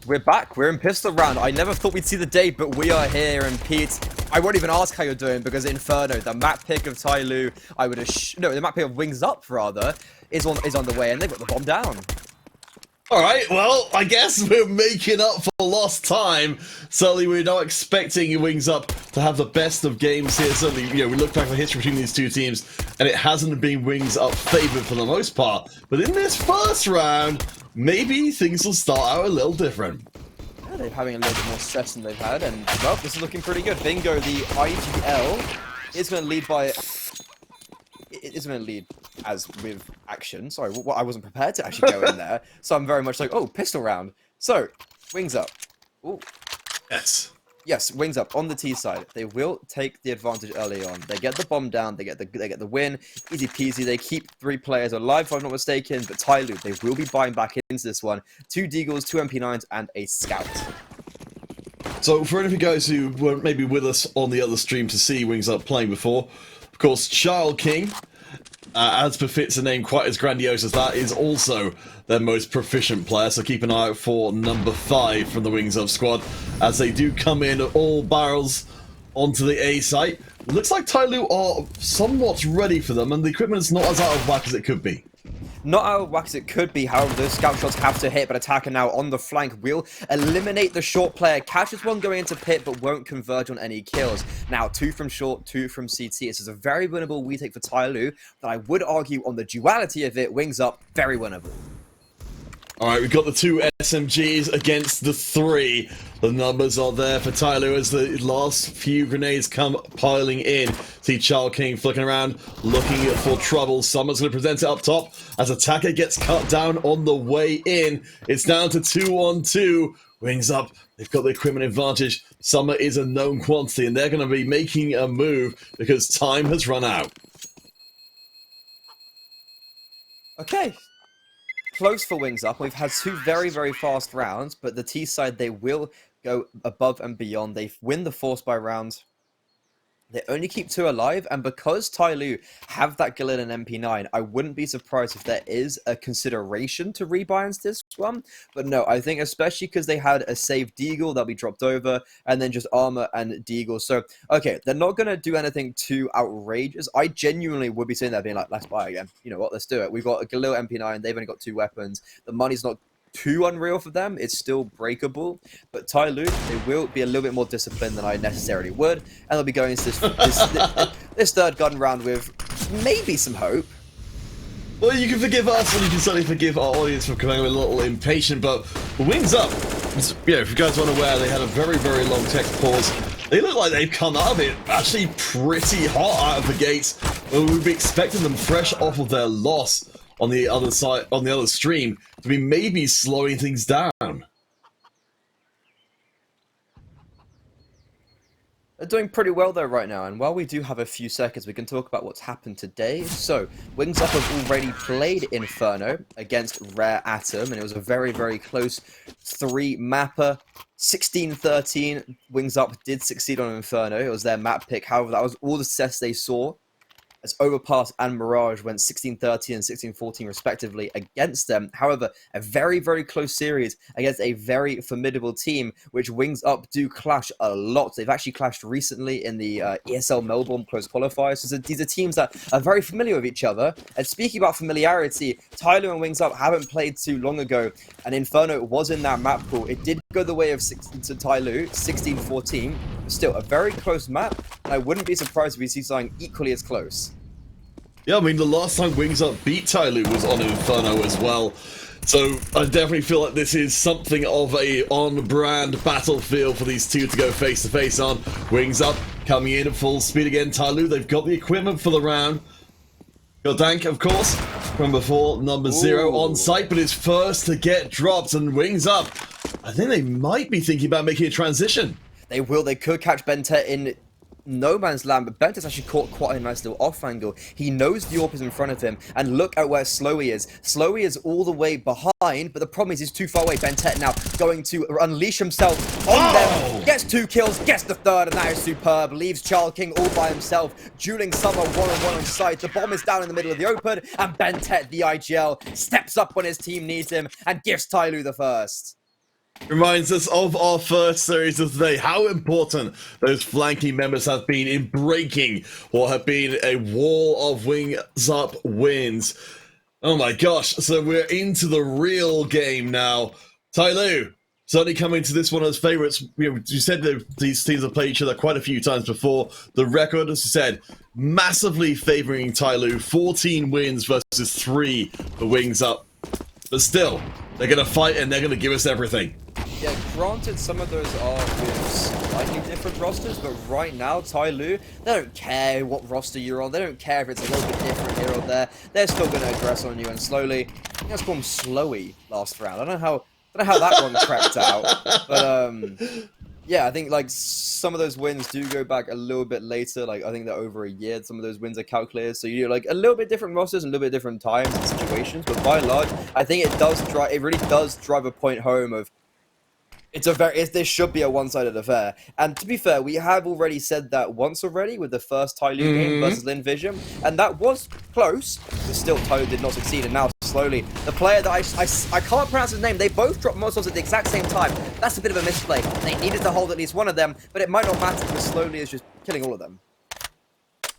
we're back. We're in pistol round. I never thought we'd see the day, but we are here. And Pete, I won't even ask how you're doing because Inferno, the map pick of TYLOO, the map pick of Wings Up rather, is on the way, and they've got the bomb down. All right, well, I guess we're making up for lost time. Certainly, we're not expecting Wings Up to have the best of games here. Certainly, we look back at the history between these two teams, and it hasn't been Wings Up favored for the most part. But in this first round, maybe things will start out a little different. Yeah, they're having a little bit more stress than they've had, and, well, this is looking pretty good. Bingo, the IGL, is going to lead by... It is going to lead as with action. Sorry, I wasn't prepared to actually go in there. So I'm very much like, oh, pistol round. So, Wings Up. Ooh. Yes. Yes, Wings Up on the T side. They will take the advantage early on. They get the bomb down. They get the win. Easy peasy. They keep 3 players alive, if I'm not mistaken. But TYLOO, they will be buying back into this one. 2 Deagles, 2 MP9s, and a Scout. So for any of you guys who weren't maybe with us on the other stream to see Wings Up playing before, of course, Charles King, as befits a name quite as grandiose as that, is also their most proficient player, so keep an eye out for number 5 from the Wings Up squad, as they do come in all barrels onto the A site. Looks like TYLOO are somewhat ready for them, and the equipment's not as out of whack as it could be. Not out of whack as it could be, however, those scout shots have to hit, but Attacker now on the flank will eliminate the short player. Catches one going into pit, but won't converge on any kills. Now, 2 from short, 2 from CT. This is a very winnable retake for TYLOO, that I would argue on the duality of it, Wings Up, very winnable. Alright, we've got the 2 SMGs against the 3. The numbers are there for TYLOO as the last few grenades come piling in. See Charles King flicking around, looking for trouble. Someone's going to present it up top as Attacker gets cut down on the way in. It's down to 2 on 2. Wings Up, they've got the equipment advantage. Summer is a known quantity, and they're going to be making a move because time has run out. Okay. Close for Wings Up. We've had 2 very, very fast rounds, but the T side, they will go above and beyond. They win the force by round. They only keep 2 alive, and because TYLOO have that Gillin and MP9, I wouldn't be surprised if there is a consideration to rebuy into this one. But no, I think especially because they had a saved Deagle that'll be dropped over, and then just Armor and Deagle. So, okay, they're not going to do anything too outrageous. I genuinely would be sitting there being like, let's buy again. You know what, let's do it. We've got a Galil MP9, they've only got 2 weapons. The money's not too unreal for them. It's still breakable, but TYLOO, they will be a little bit more disciplined than I necessarily would, and they'll be going into this third gun round with maybe some hope. Well, you can forgive us, and you can certainly forgive our audience for becoming a little impatient, but Wings Up, if you guys aren't aware, they had a very, very long tech pause. They look like they've come out of it actually pretty hot out of the gates. Well, we'd be expecting them fresh off of their loss on the other side, on the other stream, to be maybe slowing things down. They're doing pretty well though right now, and while we do have a few seconds, we can talk about what's happened today. So, Wings Up have already played Inferno against Rare Atom, and it was a very, very close 3-mapper. 16-13, Wings Up did succeed on Inferno. It was their map pick, however, that was all the success they saw, as Overpass and Mirage went 16-13 and 16-14 respectively against them. However, a very, very close series against a very formidable team, which Wings Up do clash a lot. They've actually clashed recently in the ESL Melbourne close qualifiers. So these are teams that are very familiar with each other. And speaking about familiarity, TYLOO and Wings Up haven't played too long ago, and Inferno was in that map pool. It did go the way of TYLOO, 16-14. Still, a very close map, and I wouldn't be surprised if we see something equally as close. Yeah, I mean, the last time Wings Up beat TYLOO was on Inferno as well. So I definitely feel like this is something of a on-brand battlefield for these two to go face-to-face on. Wings Up coming in at full speed again. TYLOO, they've got the equipment for the round. Got Dank, of course, from before, number 0 on site, but it's first to get dropped, and Wings Up, I think they might be thinking about making a transition. They will. They could catch Bentet in no man's land, but Bentet's actually caught quite a nice little off angle. He knows the AWP is in front of him, and look at where Slowy is. Slowy is all the way behind, but the problem is he's too far away. Bentet now going to unleash himself on them. Gets 2 kills, gets the 3rd, and that is superb. Leaves Charles King all by himself, dueling Summer one-on-one on site. The bomb is down in the middle of the open, and Bentet, the IGL, steps up when his team needs him and gives TYLOO the first. Reminds us of our first series of the day, how important those flanking members have been in breaking what have been a wall of Wings Up wins. Oh my gosh, so we're into the real game now. TYLOO, certainly coming to this one as favourites. You said that these teams have played each other quite a few times before. The record, as you said, massively favouring TYLOO, 14 wins versus 3 for Wings Up. But still, they're going to fight and they're going to give us everything. Yeah, granted, some of those are with slightly different rosters, but right now, TYLOO, they don't care what roster you're on. They don't care if it's a little bit different here or there. They're still going to aggress on you, and slowly, I think that's called Slowy last round. I don't know how that one cracked out, but yeah, I think like some of those wins do go back a little bit later. Like I think they're over a year. Some of those wins are calculated, so you do like a little bit different rosters, and a little bit different times and situations. But by and large, I think it really does drive a point home of. This should be a one-sided affair. And to be fair, we have already said that once already with the first TYLOO game versus Lin Vision, and that was close, but still TYLOO did not succeed, and now slowly, the player that I can't pronounce his name, they both dropped Molotovs at the exact same time. That's a bit of a misplay. They needed to hold at least one of them, but it might not matter because slowly is just killing all of them.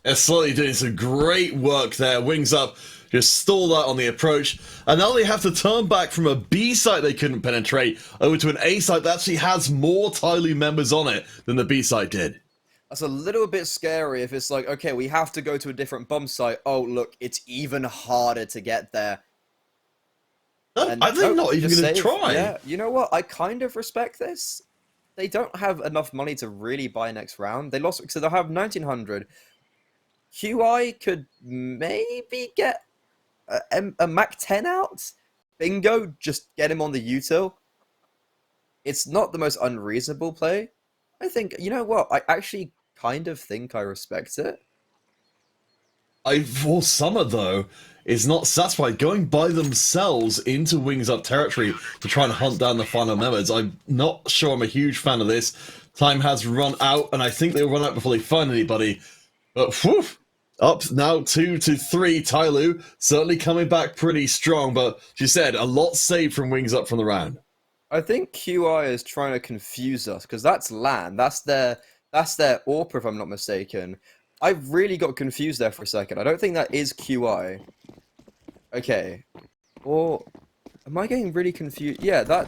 They're slowly doing some great work there. Wings Up just stall that on the approach. And now they have to turn back from a B site they couldn't penetrate over to an A site that actually has more TYLOO members on it than the B site did. That's a little bit scary if it's like, okay, we have to go to a different bomb site. Oh, look, it's even harder to get there. Are they not even going to try? Yeah, you know what? I kind of respect this. They don't have enough money to really buy next round. They lost, so they'll have 1900. QI could maybe get a Mac 10 out. Bingo, just get him on the util. It's not the most unreasonable play. I think, you know what? I actually kind of think I respect it. For Summer, though, is not satisfied. Going by themselves into Wings Up territory to try and hunt down the final members. I'm not sure I'm a huge fan of this. Time has run out, and I think they'll run out before they find anybody. But, whew! Up now 2-3, TYLOO certainly coming back pretty strong, but she said a lot saved from Wings Up from the round. I think QI is trying to confuse us because that's LAN. That's their AWP, if I'm not mistaken. I really got confused there for a second. I don't think that is QI. Okay, or am I getting really confused? Yeah,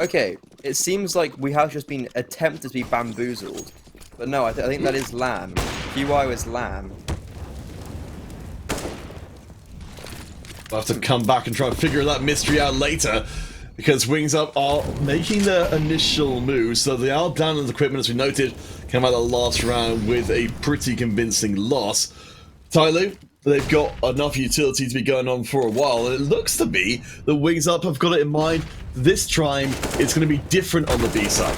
okay. It seems like we have just been attempted to be bamboozled. But no, I think that is LAN. QI was LAN. We'll have to come back and try and figure that mystery out later, because Wings Up are making their initial move, so they are down on the equipment, as we noted, came out the last round with a pretty convincing loss. TYLOO, they've got enough utility to be going on for a while, and it looks to be that Wings Up have got it in mind. This time, it's going to be different on the B side.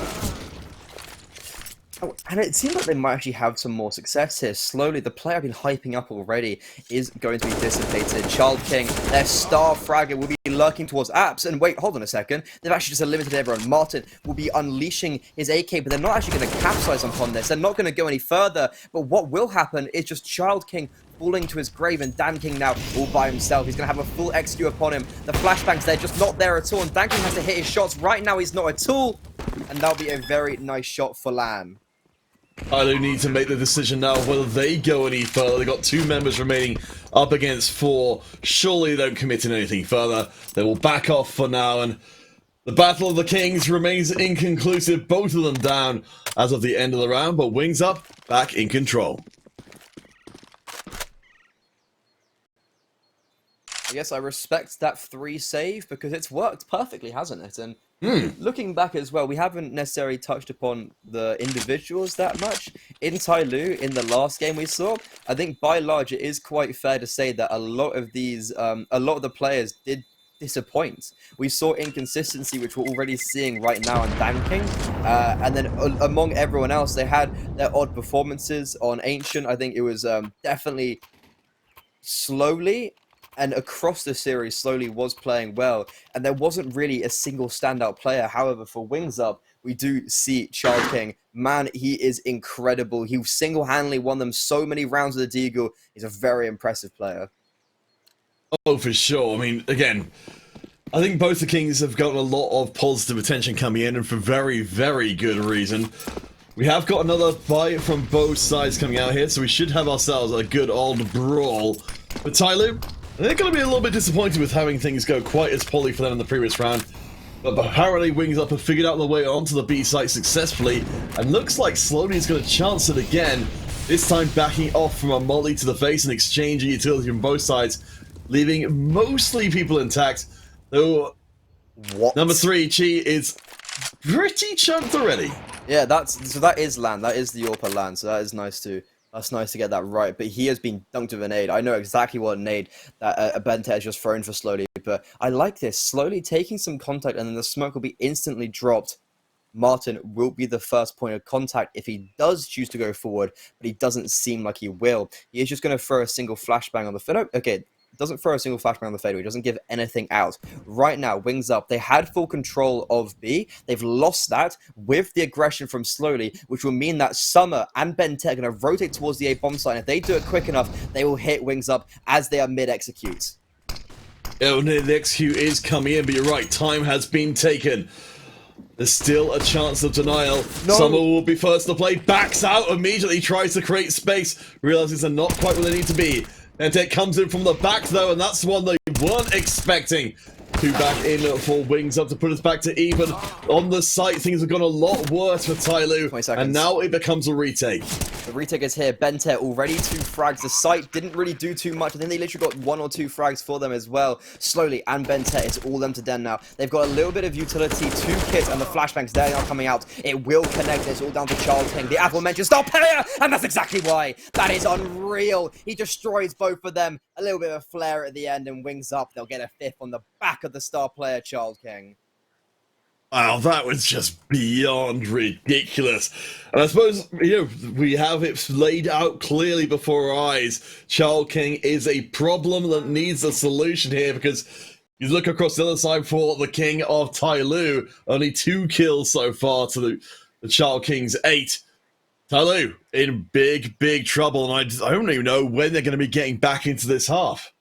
Oh, and it seems like they might actually have some more success here. Slowly, the player I've been hyping up already is going to be dissipated. Child King, their star fragger, will be lurking towards apps. And wait, hold on a second. They've actually just eliminated everyone. Martin will be unleashing his AK, but they're not actually going to capsize upon this. They're not going to go any further. But what will happen is just Child King falling to his grave, and Dan King now all by himself. He's going to have a full XQ upon him. The flashbangs, they're just not there at all. And Dan King has to hit his shots. Right now, he's not at all. And that'll be a very nice shot for LAN. TYLOO need to make the decision now whether they go any further. They've got 2 members remaining up against 4. Surely they don't commit in anything further. They will back off for now, and the Battle of the Kings remains inconclusive. Both of them down as of the end of the round, but Wings Up back in control. I guess I respect that 3 save because it's worked perfectly, hasn't it? And looking back as well, we haven't necessarily touched upon the individuals that much. In TYLOO, in the last game we saw, I think by and large it is quite fair to say that a lot of the players did disappoint. We saw inconsistency, which we're already seeing right now in Dan King. And then among everyone else, they had their odd performances. On Ancient, I think it was definitely slowly and across the series slowly was playing well, and there wasn't really a single standout player. However, for Wings Up, we do see Child King. Man, he is incredible. He single-handedly won them so many rounds of the Deagle. He's a very impressive player. Oh, for sure. I mean, again, I think both the Kings have gotten a lot of positive attention coming in, and for very, very good reason. We have got another fight from both sides coming out here, so we should have ourselves a good old brawl. But TYLOO, they're going to be a little bit disappointed with having things go quite as poorly for them in the previous round. But apparently Wings Up have figured out the way onto the B site successfully, and looks like Slowly is going to chance it again, this time backing off from a molly to the face and exchanging utility from both sides, leaving mostly people intact, though What? number 3, Chi, is pretty chunked already. Yeah, that is land. That is the Orpa land. So that is nice to get that right. But he has been dunked with a nade. I know exactly what nade that Bente has just thrown for Slowly. But I like this. Slowly taking some contact, and then the smoke will be instantly dropped. Martin will be the first point of contact if he does choose to go forward, but he doesn't seem like he will. He is just going to throw a single flashbang on the fit. Okay, doesn't throw a single flashbang on the fadeaway. He doesn't give anything out. Right now, Wings Up, they had full control of B. They've lost that with the aggression from Slowly, which will mean that Summer and Bente are going to rotate towards the A bomb site. And if they do it quick enough, they will hit Wings Up as they are mid-execute. Oh, the execute is coming in, but you're right, time has been taken. There's still a chance of denial. No. Summer will be first to play, backs out immediately, tries to create space, realizes they're not quite where they need to be. Bente comes in from the back though, and that's one they weren't expecting. 2 back in for Wings Up to put us back to even. On the site, things have gone a lot worse for TYLOO, and now it becomes a retake. The retake is here. Bente already 2 frags. The site didn't really do too much. I think they literally got 1 or 2 frags for them as well. Slowly, and Bente, it's all them to den now. They've got a little bit of utility, 2 kits, and the flashbangs, they're now coming out. It will connect. It's all down to Charles King, the aforementioned star player, and that's exactly why. That is unreal. He destroys both of them. A little bit of a flare at the end, and Wings Up. They'll get a 5th on the back of the star player, Charles King. Wow, that was just beyond ridiculous. And I suppose, we have it laid out clearly before our eyes. Charles King is a problem that needs a solution here, because you look across the other side for the King of TYLOO, only 2 kills so far to the Charles King's 8. TYLOO in big, big trouble, and I don't even know when they're going to be getting back into this half.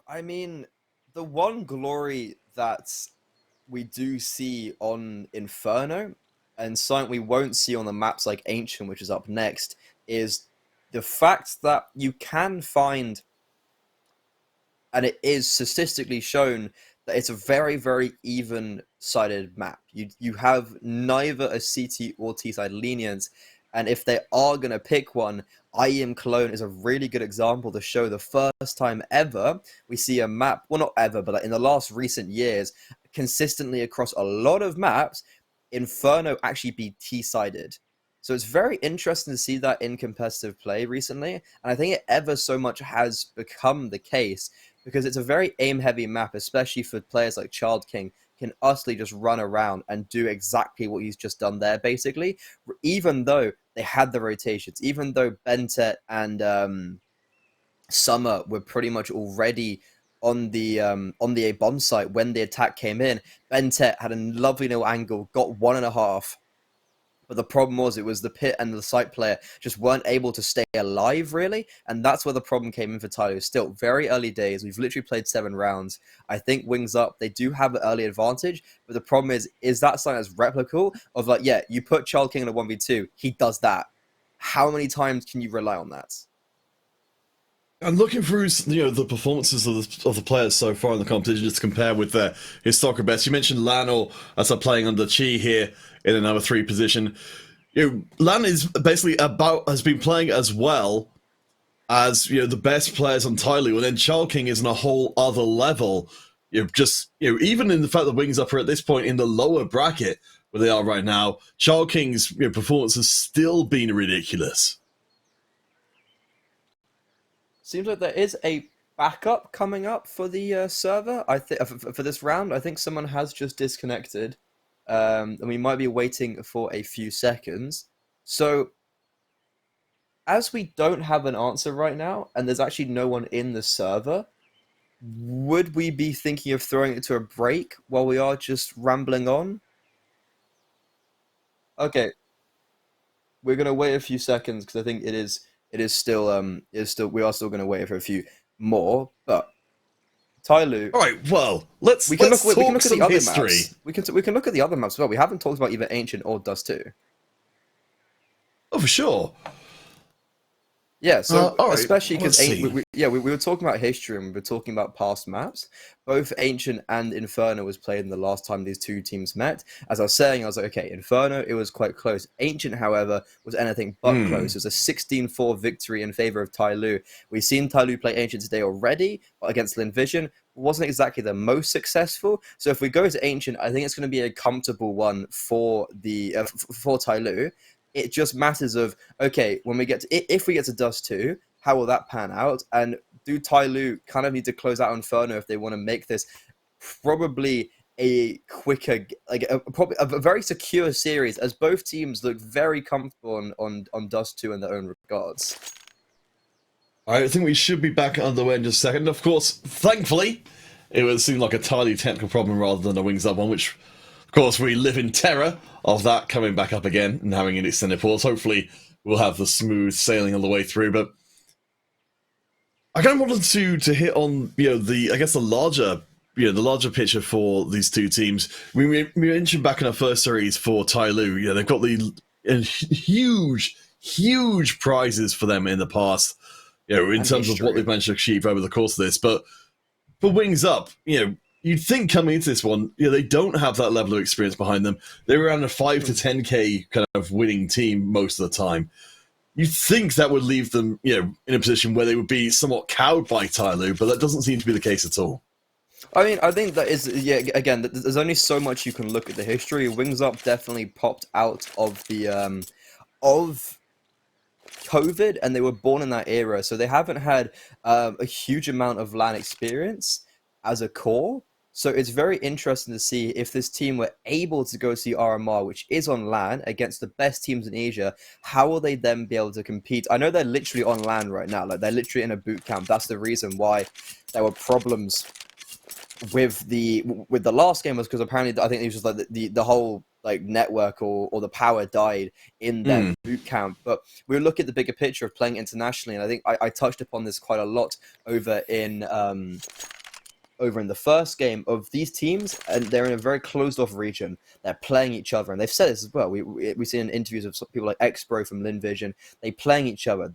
I mean, the one glory that we do see on Inferno, and something we won't see on the maps like Ancient, which is up next, is the fact that you can find, and it is statistically shown, that it's a very, very even-sided map. You have neither a CT or T-side lenience, and if they are going to pick one, IEM Cologne is a really good example to show the first time ever we see a map, well, not ever, but in the last recent years, consistently across a lot of maps, Inferno actually be T-sided. So it's very interesting to see that in competitive play recently, and I think it ever so much has become the case, because it's a very aim-heavy map, especially for players like Child King, can utterly just run around and do exactly what he's just done there, basically. Even though they had the rotations, even though Bente and Summer were pretty much already on the A bomb site when the attack came in, Bente had a lovely little angle, got 1.5. But the problem was, it was the pit and the site player just weren't able to stay alive, really. And that's where the problem came in for TYLOO. Still, very early days. We've literally played 7 rounds. I think Wings Up, they do have an early advantage. But the problem is that something that's replicable of, like, yeah, you put Child King in a 1v2, he does that. How many times can you rely on that? And looking through, the performances of the players so far in the competition, just to compare with their historical best. You mentioned Lano as they're playing under Chi here in a number 3 position. Lan is basically has been playing as well as the best players on TYLOO, and then Child King is on a whole other level. Even in the fact that Wings Up are at this point in the lower bracket where they are right now, Child King's performance has still been ridiculous. Seems like there is a backup coming up for the server. I think for this round, I think someone has just disconnected, and we might be waiting for a few seconds. So, as we don't have an answer right now, and there's actually no one in the server, would we be thinking of throwing it to a break while we are just rambling on? Okay, we're gonna wait a few seconds because I think it is still we are still gonna wait for a few more, but TYLOO. All right, well, let's We talk can look at some the other history. maps. We can look at the other maps as well. We haven't talked about either Ancient or Dust 2. Oh, for sure. Yeah, so All right, especially because let's see. we were talking about history and we were talking about past maps. Both Ancient and Inferno was played in the last time these two teams met. As I was saying, I was like, okay, Inferno, it was quite close. Ancient, however, was anything but close. It was a 16-4 victory in favor of TYLOO. We've seen TYLOO play Ancient today already against Lin Vision. Wasn't exactly the most successful. So if we go to Ancient, I think it's going to be a comfortable one for the for TYLOO. It just matters of, okay, when we get to, if we get to Dust 2, how will that pan out? And do TYLOO kind of need to close out Inferno if they want to make this probably a quicker, like probably a very secure series, as both teams look very comfortable on Dust 2 in their own regards. I think we should be back underway in just a second. Of course, thankfully, it would seem like a entirely technical problem rather than a wings up one, which, of course, we live in terror of that coming back up again and having an extended pause. Hopefully, we'll have the smooth sailing all the way through. But I kind of wanted to hit on the larger picture for these two teams. We mentioned back in our first series for TYLOO, they've got the huge prizes for them in the past. In terms of what they've managed to achieve over the course of this. But for Wings Up, you'd think coming into this one, they don't have that level of experience behind them. They're around a 5 to 10k kind of winning team most of the time. You'd think that would leave them, in a position where they would be somewhat cowed by TYLOO, but that doesn't seem to be the case at all. I mean, I think that is, again, there's only so much you can look at the history. Wings Up definitely popped out of the, of COVID, and they were born in that era, so they haven't had a huge amount of LAN experience as a core. So it's very interesting to see if this team were able to go see RMR, which is on LAN, against the best teams in Asia. How will they then be able to compete? I know they're literally on LAN right now, like they're literally in a boot camp. That's the reason why there were problems with the last game, was because apparently I think it was just like the whole like network or the power died in their boot camp. But we look at the bigger picture of playing internationally, and I think I touched upon this quite a lot over in the first game of these teams, and they're in a very closed off region. They're playing each other, and they've said this as well. We see in interviews of people like Xpro from Lin Vision, they playing each other.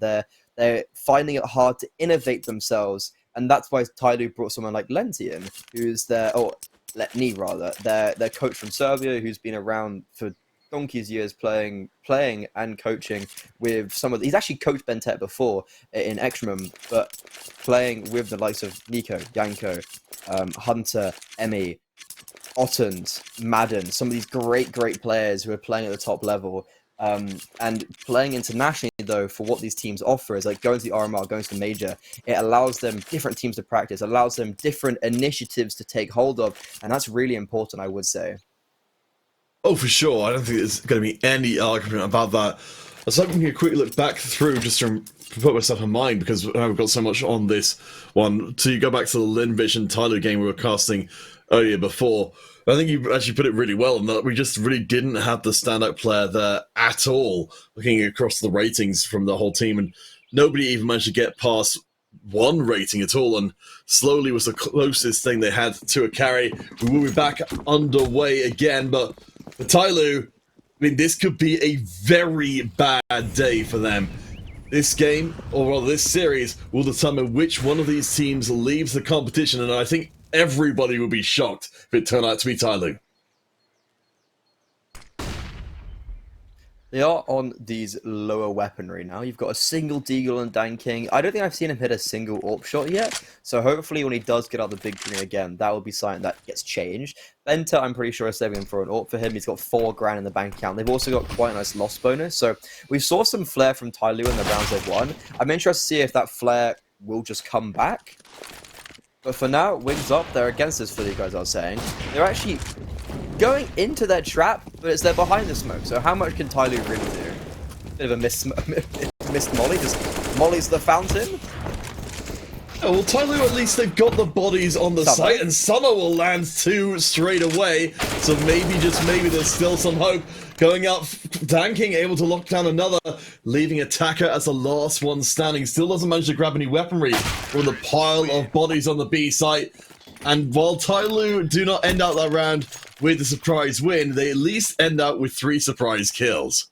They're finding it hard to innovate themselves, and that's why TYLOO brought someone like Lentian, who's Letni rather, their coach from Serbia, who's been around for donkey's years playing and coaching with some of he's actually coached Bentet before in Extremum, but playing with the likes of Nico, Yanko, Hunter, Emmy, Ottens, Madden, some of these great players who are playing at the top level. And playing internationally, though, for what these teams offer is like going to the RMR, going to the major. It allows them different teams to practice, allows them different initiatives to take hold of, and that's really important, I would say. Oh, for sure. I don't think there's going to be any argument about that. I was having a quick look back through just to put myself in mind, because we've got so much on this one. To go back to the Lin Vision TYLOO game we were casting earlier before, I think you actually put it really well in that we just really didn't have the standout player there at all, looking across the ratings from the whole team, and nobody even managed to get past one rating at all, and slowly was the closest thing they had to a carry. We will be back underway again, but for TYLOO, I mean, this could be a very bad day for them. This game, or rather this series, will determine which one of these teams leaves the competition, and I think everybody will be shocked if it turned out to be TYLOO. They are on these lower weaponry now. You've got a single Deagle and Dan King. I don't think I've seen him hit a single AWP shot yet. So hopefully when he does get out the big green again, that will be something that gets changed. Benta, I'm pretty sure is saving him for an AWP for him. He's got 4 grand in the bank account. They've also got quite a nice loss bonus. So we saw some flair from TYLOO in the rounds they've won. I'm interested to see if that flair will just come back. But for now, Wings Up, they're against this for you guys, I was saying. They're actually going into their trap, but it's they're behind the smoke. So how much can TYLOO really do? Bit of a missed molly, just mollies the fountain. Oh, well, TYLOO, at least they've got the bodies on the site, and Summer will land 2 straight away. So maybe, just maybe, there's still some hope. Going up, Dan King able to lock down another, leaving Attacker as the last one standing. Still doesn't manage to grab any weaponry from the pile of bodies on the B site. And while TYLOO do not end out that round with a surprise win, they at least end out with 3 surprise kills.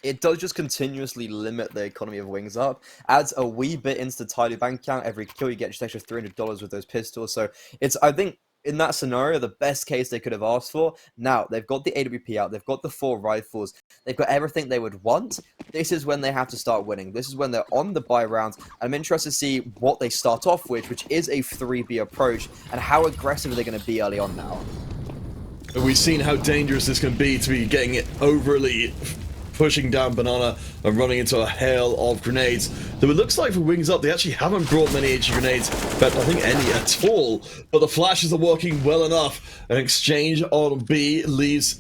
It does just continuously limit the economy of Wings Up. Adds a wee bit into the TYLOO bank account. Every kill you get just extra $300 with those pistols. So it's, I think, in that scenario, the best case they could have asked for. Now, they've got the AWP out. They've got the 4 rifles. They've got everything they would want. This is when they have to start winning. This is when they're on the buy rounds. I'm interested to see what they start off with, which is a 3B approach, and how aggressive are they going to be early on now. We've seen how dangerous this can be to be getting it overly pushing down Banana and running into a hail of grenades. Though it looks like for Wings Up, they actually haven't brought many HE grenades, but I think any at all. But the flashes are working well enough. An exchange on B leaves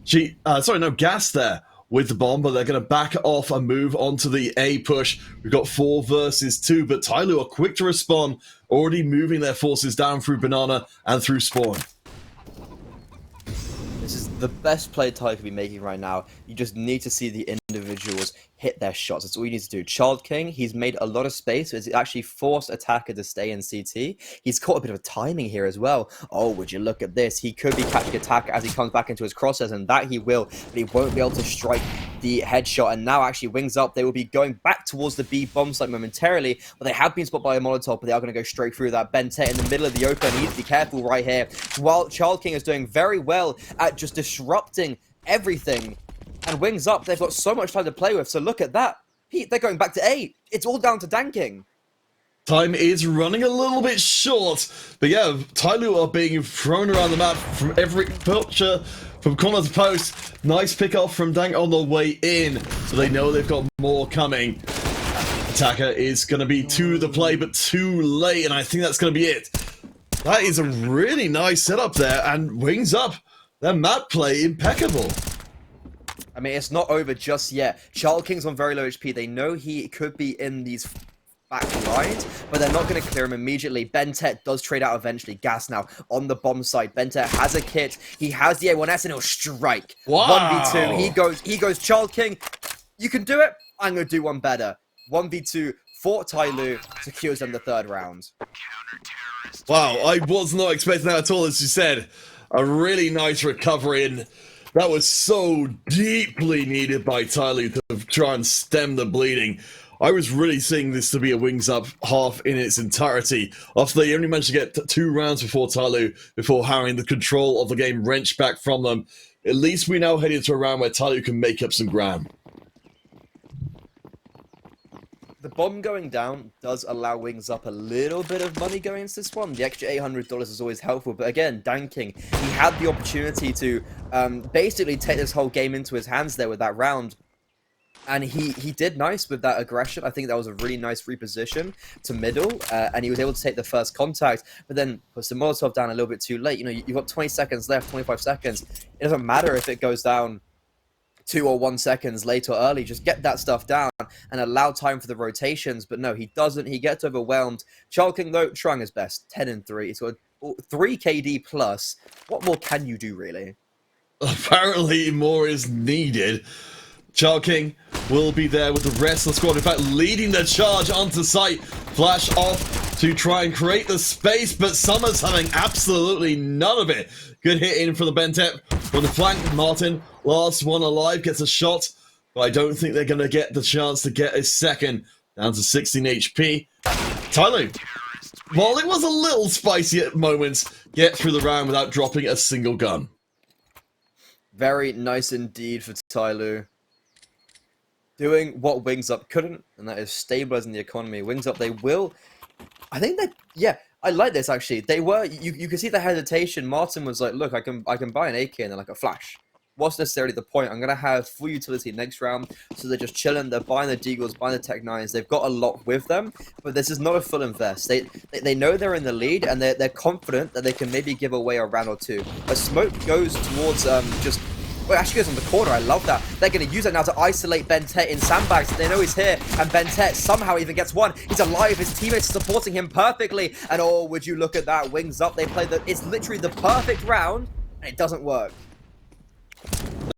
Gas there with the bomb, but they're going to back off and move on to the A push. We've got 4 versus 2, but TYLOO are quick to respond, already moving their forces down through Banana and through Spawn. This is the best play TYLOO could be making right now. You just need to see the individuals hit their shots. That's all you need to do. Child King, he's made a lot of space. It's actually forced Attacker to stay in CT. He's caught a bit of timing here as well. Oh, would you look at this? He could be catching Attacker as he comes back into his crosshairs, and that he will, but he won't be able to strike the headshot. And now actually Wings Up, they will be going back towards the B bomb site momentarily, but they have been spotted by a Molotov, but they are going to go straight through that. Bente in the middle of the open. He needs to be careful right here. While Child King is doing very well at just disrupting everything. And Wings Up, they've got so much time to play with, so look at that. They're going back to 8. It's all down to Danking. Time is running a little bit short, but yeah, TYLOO are being thrown around the map from every picture, from corner to post. Nice pick off from Dank on the way in, so they know they've got more coming. Attacker is going to be to the play, but too late, and I think that's going to be it. That is a really nice setup there, and Wings Up, their map play impeccable. I mean, it's not over just yet. Child King's on very low HP. They know he could be in these back lines, but they're not going to clear him immediately. Bentet does trade out eventually. Gas now on the bomb site. Bentet has a kit. He has the A1S and he'll strike. Wow. 1v2. He goes, Child King, you can do it. I'm going to do one better. 1v2 for TYLOO secures them the 3rd round. Wow, I was not expecting that at all, as you said. A really nice recovery, and that was so deeply needed by TYLOO to try and stem the bleeding. I was really seeing this to be a Wings Up half in its entirety. After they only managed to get 2 rounds before TYLOO, before having the control of the game wrenched back from them, at least we now head into a round where TYLOO can make up some ground. The bomb going down does allow Wings Up a little bit of money going into this one. The extra $800 is always helpful, but again, Danking, he had the opportunity to basically take this whole game into his hands there with that round. And he did nice with that aggression. I think that was a really nice reposition to middle, and he was able to take the first contact, but then puts the Molotov down a little bit too late. You know, you've got 20 seconds left, 25 seconds. It doesn't matter if it goes down 2 or 1 seconds late or early. Just get that stuff down and allow time for the rotations. But no, he doesn't. He gets overwhelmed. Child King, though, trying his best. 10-3. He's got 3 KD plus. What more can you do, really? Apparently, more is needed. Child King will be there with the rest of the squad. In fact, leading the charge onto site. Flash off to try and create the space, but Summer's having absolutely none of it. Good hit in from the Bentep. From the flank, Martin, last one alive, gets a shot, but I don't think they're going to get the chance to get a second. Down to 16 HP. TYLOO, while it was a little spicy at moments, get through the round without dropping a single gun. Very nice indeed for TYLOO. Doing what Wings Up couldn't, and that is stabilizing the economy. Wings Up, they will... I think that... Yeah, I like this, actually. They were... You can see the hesitation. Martin was like, look, I can buy an AK and then like a flash. What's necessarily the point? I'm going to have full utility next round, so they're just chilling. They're buying the Deagles, buying the Tech 9s. They've got a lot with them, but this is not a full invest. They know they're in the lead, and they're confident that they can maybe give away a round or two. A smoke goes towards just... Well, it actually goes on the corner. I love that. They're going to use it now to isolate Bentet in sandbags. They know he's here, and Bentet somehow even gets one. He's alive. His teammates are supporting him perfectly, and oh, would you look at that. Wings Up. They play it's literally the perfect round, and it doesn't work.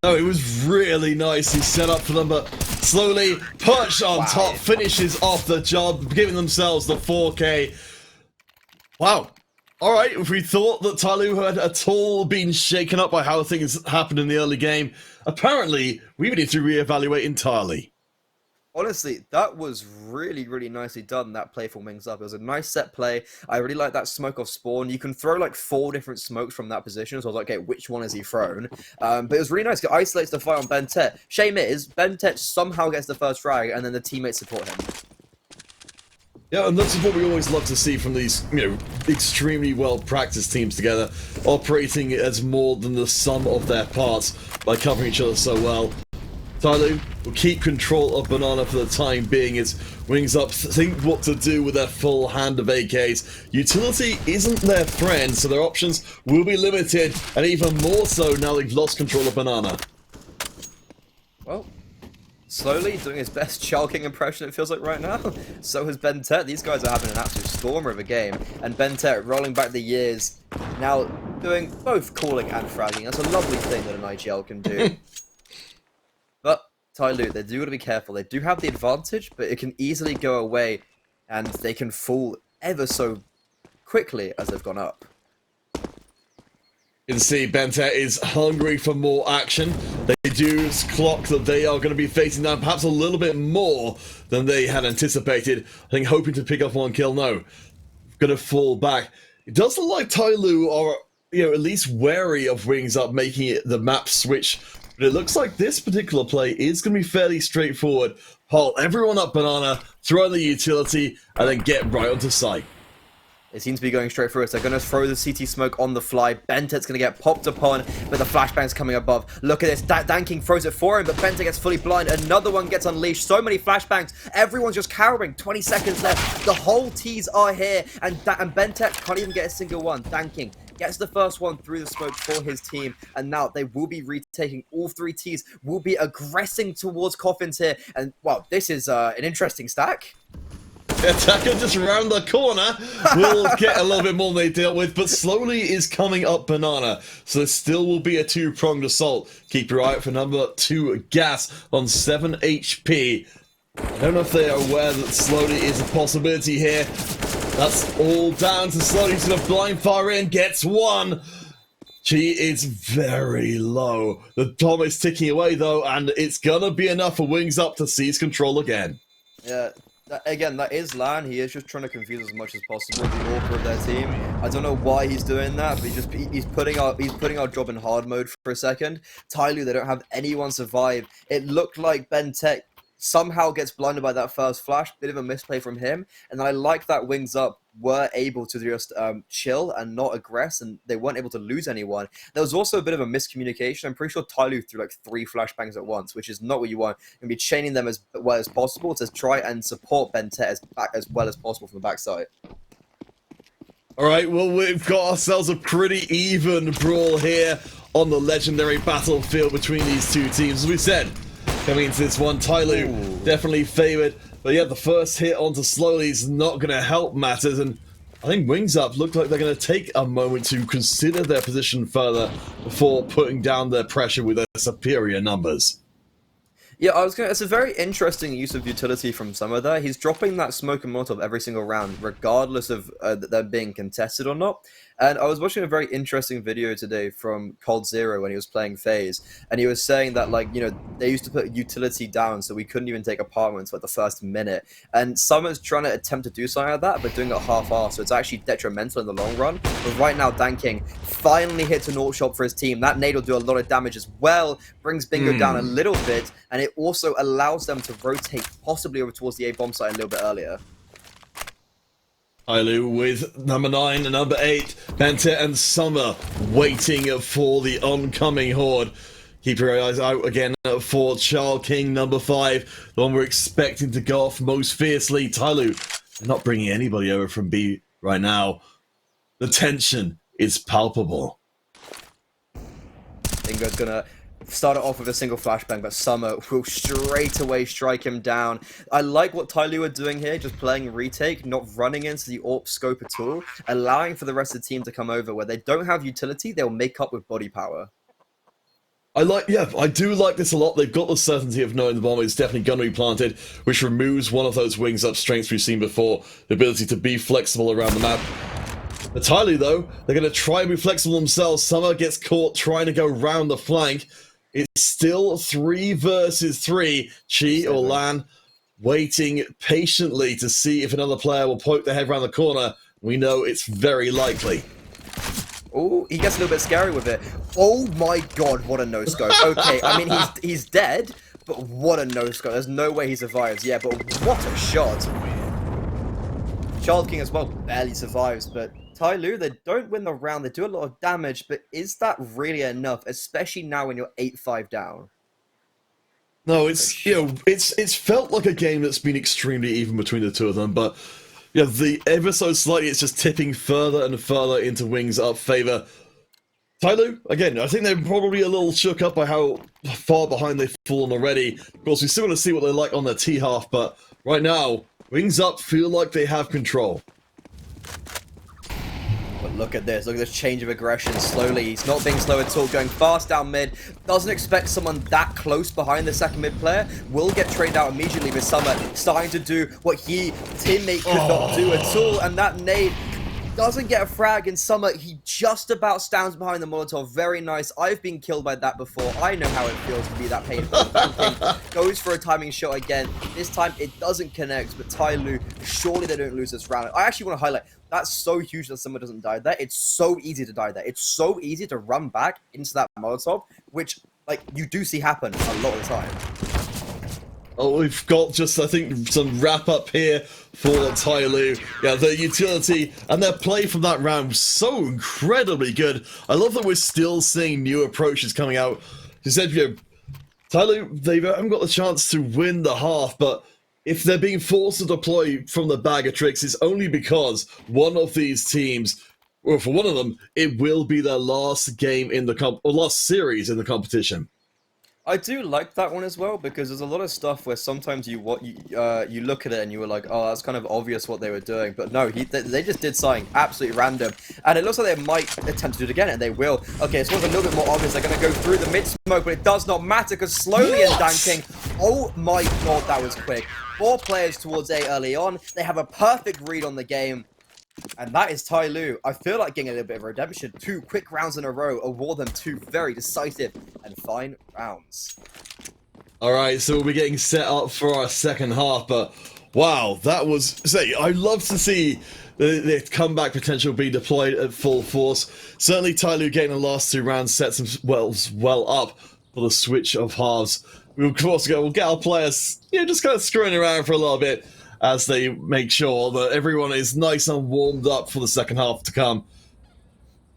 No, it was really nice. He set up for them, but slowly push on top, finishes off the job, giving themselves the 4K. Wow. Alright, if we thought that TYLOO had at all been shaken up by how things happened in the early game, apparently we need to reevaluate entirely. Honestly, that was really, really nicely done, that play from Wings Up. It was a nice set play. I really like that smoke off spawn. You can throw like 4 different smokes from that position, so I was like, okay, which one has he thrown? But it was really nice. It isolates the fight on Bentet. Shame is, Bentet somehow gets the first frag, and then the teammates support him. Yeah, and that's what we always love to see from these, extremely well-practiced teams together, operating as more than the sum of their parts by covering each other so well. TYLOO will keep control of Banana for the time being as Wings Up think what to do with their full hand of AKs. Utility isn't their friend, so their options will be limited, and even more so now they've lost control of Banana. Well, slowly doing his best Chal King impression, it feels like right now. So has Bentet. These guys are having an absolute stormer of a game, and Bentet rolling back the years, now doing both calling and fragging. That's a lovely thing that an IGL can do. But TYLOO, they do got to be careful. They do have the advantage, but it can easily go away, and they can fall ever so quickly as they've gone up. You can see Bentet is hungry for more action. They do clock that they are going to be facing down perhaps a little bit more than they had anticipated. I think hoping to pick up one kill. No, going to fall back. It does look like TYLOO are, at least wary of Wings Up making it the map switch. But it looks like this particular play is going to be fairly straightforward. Haul everyone up Banana, throw in the utility, and then get right onto site. They seem to be going straight through us. They're going to throw the CT smoke on the fly. Bentet's going to get popped upon, but the flashbang's coming above. Look at this. Danking throws it for him, but Bentet gets fully blind. Another one gets unleashed. So many flashbangs. Everyone's just cowering. 20 seconds left. The whole T's are here, and Bentet can't even get a single one. Danking gets the first one through the smoke for his team, and now they will be retaking all 3 T's, will be aggressing towards Coffins here, and, well, this is an interesting stack. Attacker just around the corner will get a little bit more than they dealt with, but slowly is coming up Banana, so there still will be a 2-pronged assault. Keep your eye out for number 2 Gas on 7 HP. I don't know if they are aware that slowly is a possibility here. That's all down to slowly to the blind fire in, gets one. She is very low. The bomb is ticking away though, and it's gonna be enough for Wings Up to seize control again. Yeah. Again, that is Lan. He is just trying to confuse as much as possible the order of their team. I don't know why he's doing that, but he's putting our job in hard mode for a second. TYLOO, they don't have anyone survive. It looked like Bentet somehow gets blinded by that first flash. Bit of a misplay from him, and I like that Wings Up were able to just chill and not aggress, and they weren't able to lose anyone. There was also a bit of a miscommunication. I'm pretty sure TYLOO threw like 3 flashbangs at once, which is not what you want. You're going to be chaining them as well as possible to try and support Bentet as well as possible from the backside. Alright, well, we've got ourselves a pretty even brawl here on the legendary battlefield between these two teams. As we said, coming into this one, TYLOO definitely favoured. But yeah, the first hit onto Slowly is not going to help matters, and I think Wings Up look like they're going to take a moment to consider their position further before putting down their pressure with their superior numbers. Yeah, it's a very interesting use of utility from Summer there. He's dropping that smoke and molotov every single round, regardless of them being contested or not. And I was watching a very interesting video today from Cold Zero when he was playing FaZe, and he was saying that, like, they used to put utility down, so we couldn't even take apartments like the first minute. And Summer's trying to attempt to do something like that, but doing it half-assed, so it's actually detrimental in the long run. But right now, Danking finally hits an alt shot for his team. That nade will do a lot of damage as well, brings Bingo down a little bit, and it also allows them to rotate possibly over towards the A bomb site a little bit earlier. TYLOO with number 9 and number 8, Bentet and Summer waiting for the oncoming horde. Keep your eyes out again for Chal King number 5, the one we're expecting to go off most fiercely. TYLOO, they're not bringing anybody over from B right now. The tension is palpable. Bingo's gonna start it off with a single flashbang, but Summer will straight away strike him down. I like what TYLOO are doing here, just playing retake, not running into the AWP scope at all, allowing for the rest of the team to come over. Where they don't have utility, they'll make up with body power. I do like this a lot. They've got the certainty of knowing the bomb is definitely going to be planted, which removes one of those Wings Up strengths we've seen before, the ability to be flexible around the map. For TYLOO, though, they're going to try and be flexible themselves. Summer gets caught trying to go round the flank. It's still 3 versus 3. Chi or Lan waiting patiently to see if another player will poke their head around the corner. We know it's very likely. Oh, he gets a little bit scary with it. Oh my god, what a no-scope. Okay, I mean, he's dead, but what a no-scope. There's no way he survives. Yeah, but what a shot. Child King as well barely survives, but TYLOO, they don't win the round. They do a lot of damage, but is that really enough, especially now when you're 8-5 down? No, it's felt like a game that's been extremely even between the two of them, but the ever so slightly it's just tipping further and further into Wings Up favor. TYLOO, again, I think they're probably a little shook up by how far behind they've fallen already. Of course, we still want to see what they're like on their T half, but right now, Wings Up feel like they have control. But look at this change of aggression slowly. He's not being slow at all, going fast down mid. Doesn't expect someone that close behind the second mid player. Will get traded out immediately with Summer starting to do what teammate could not do at all. And that nade doesn't get a frag in Summer. He just about stands behind the Molotov. Very nice. I've been killed by that before. I know how it feels to be that painful. Goes for a timing shot again. This time it doesn't connect, but TYLOO, surely they don't lose this round. I actually want to highlight, that's so huge that Summer doesn't die there. It's so easy to die there. It's so easy to run back into that Molotov, which, like, you do see happen a lot of the time. Oh, we've got just, I think, some wrap-up here for TYLOO. Yeah, the utility and their play from that round was so incredibly good. I love that we're still seeing new approaches coming out. You said, TYLOO, they haven't got the chance to win the half, but if they're being forced to deploy from the bag of tricks, it's only because one of these teams, or for one of them, it will be their last game in the last series in the competition. I do like that one as well, because there's a lot of stuff where sometimes you look at it and you were like, oh, that's kind of obvious what they were doing, but no, they just did something absolutely random, and it looks like they might attempt to do it again, and they will. Okay, so it's a little bit more obvious. They're going to go through the mid smoke, but it does not matter, because slowly and danking. Oh my god, that was quick. 4 players towards A early on. They have a perfect read on the game. And that is TYLOO. I feel like getting a little bit of redemption. 2 quick rounds in a row award them 2 very decisive and fine rounds. Alright, so we'll be getting set up for our second half, but wow, that was... I'd love to see the comeback potential be deployed at full force. Certainly TYLOO getting the last 2 rounds sets them well up for the switch of halves. We'll get our players just kind of screwing around for a little bit as they make sure that everyone is nice and warmed up for the second half to come.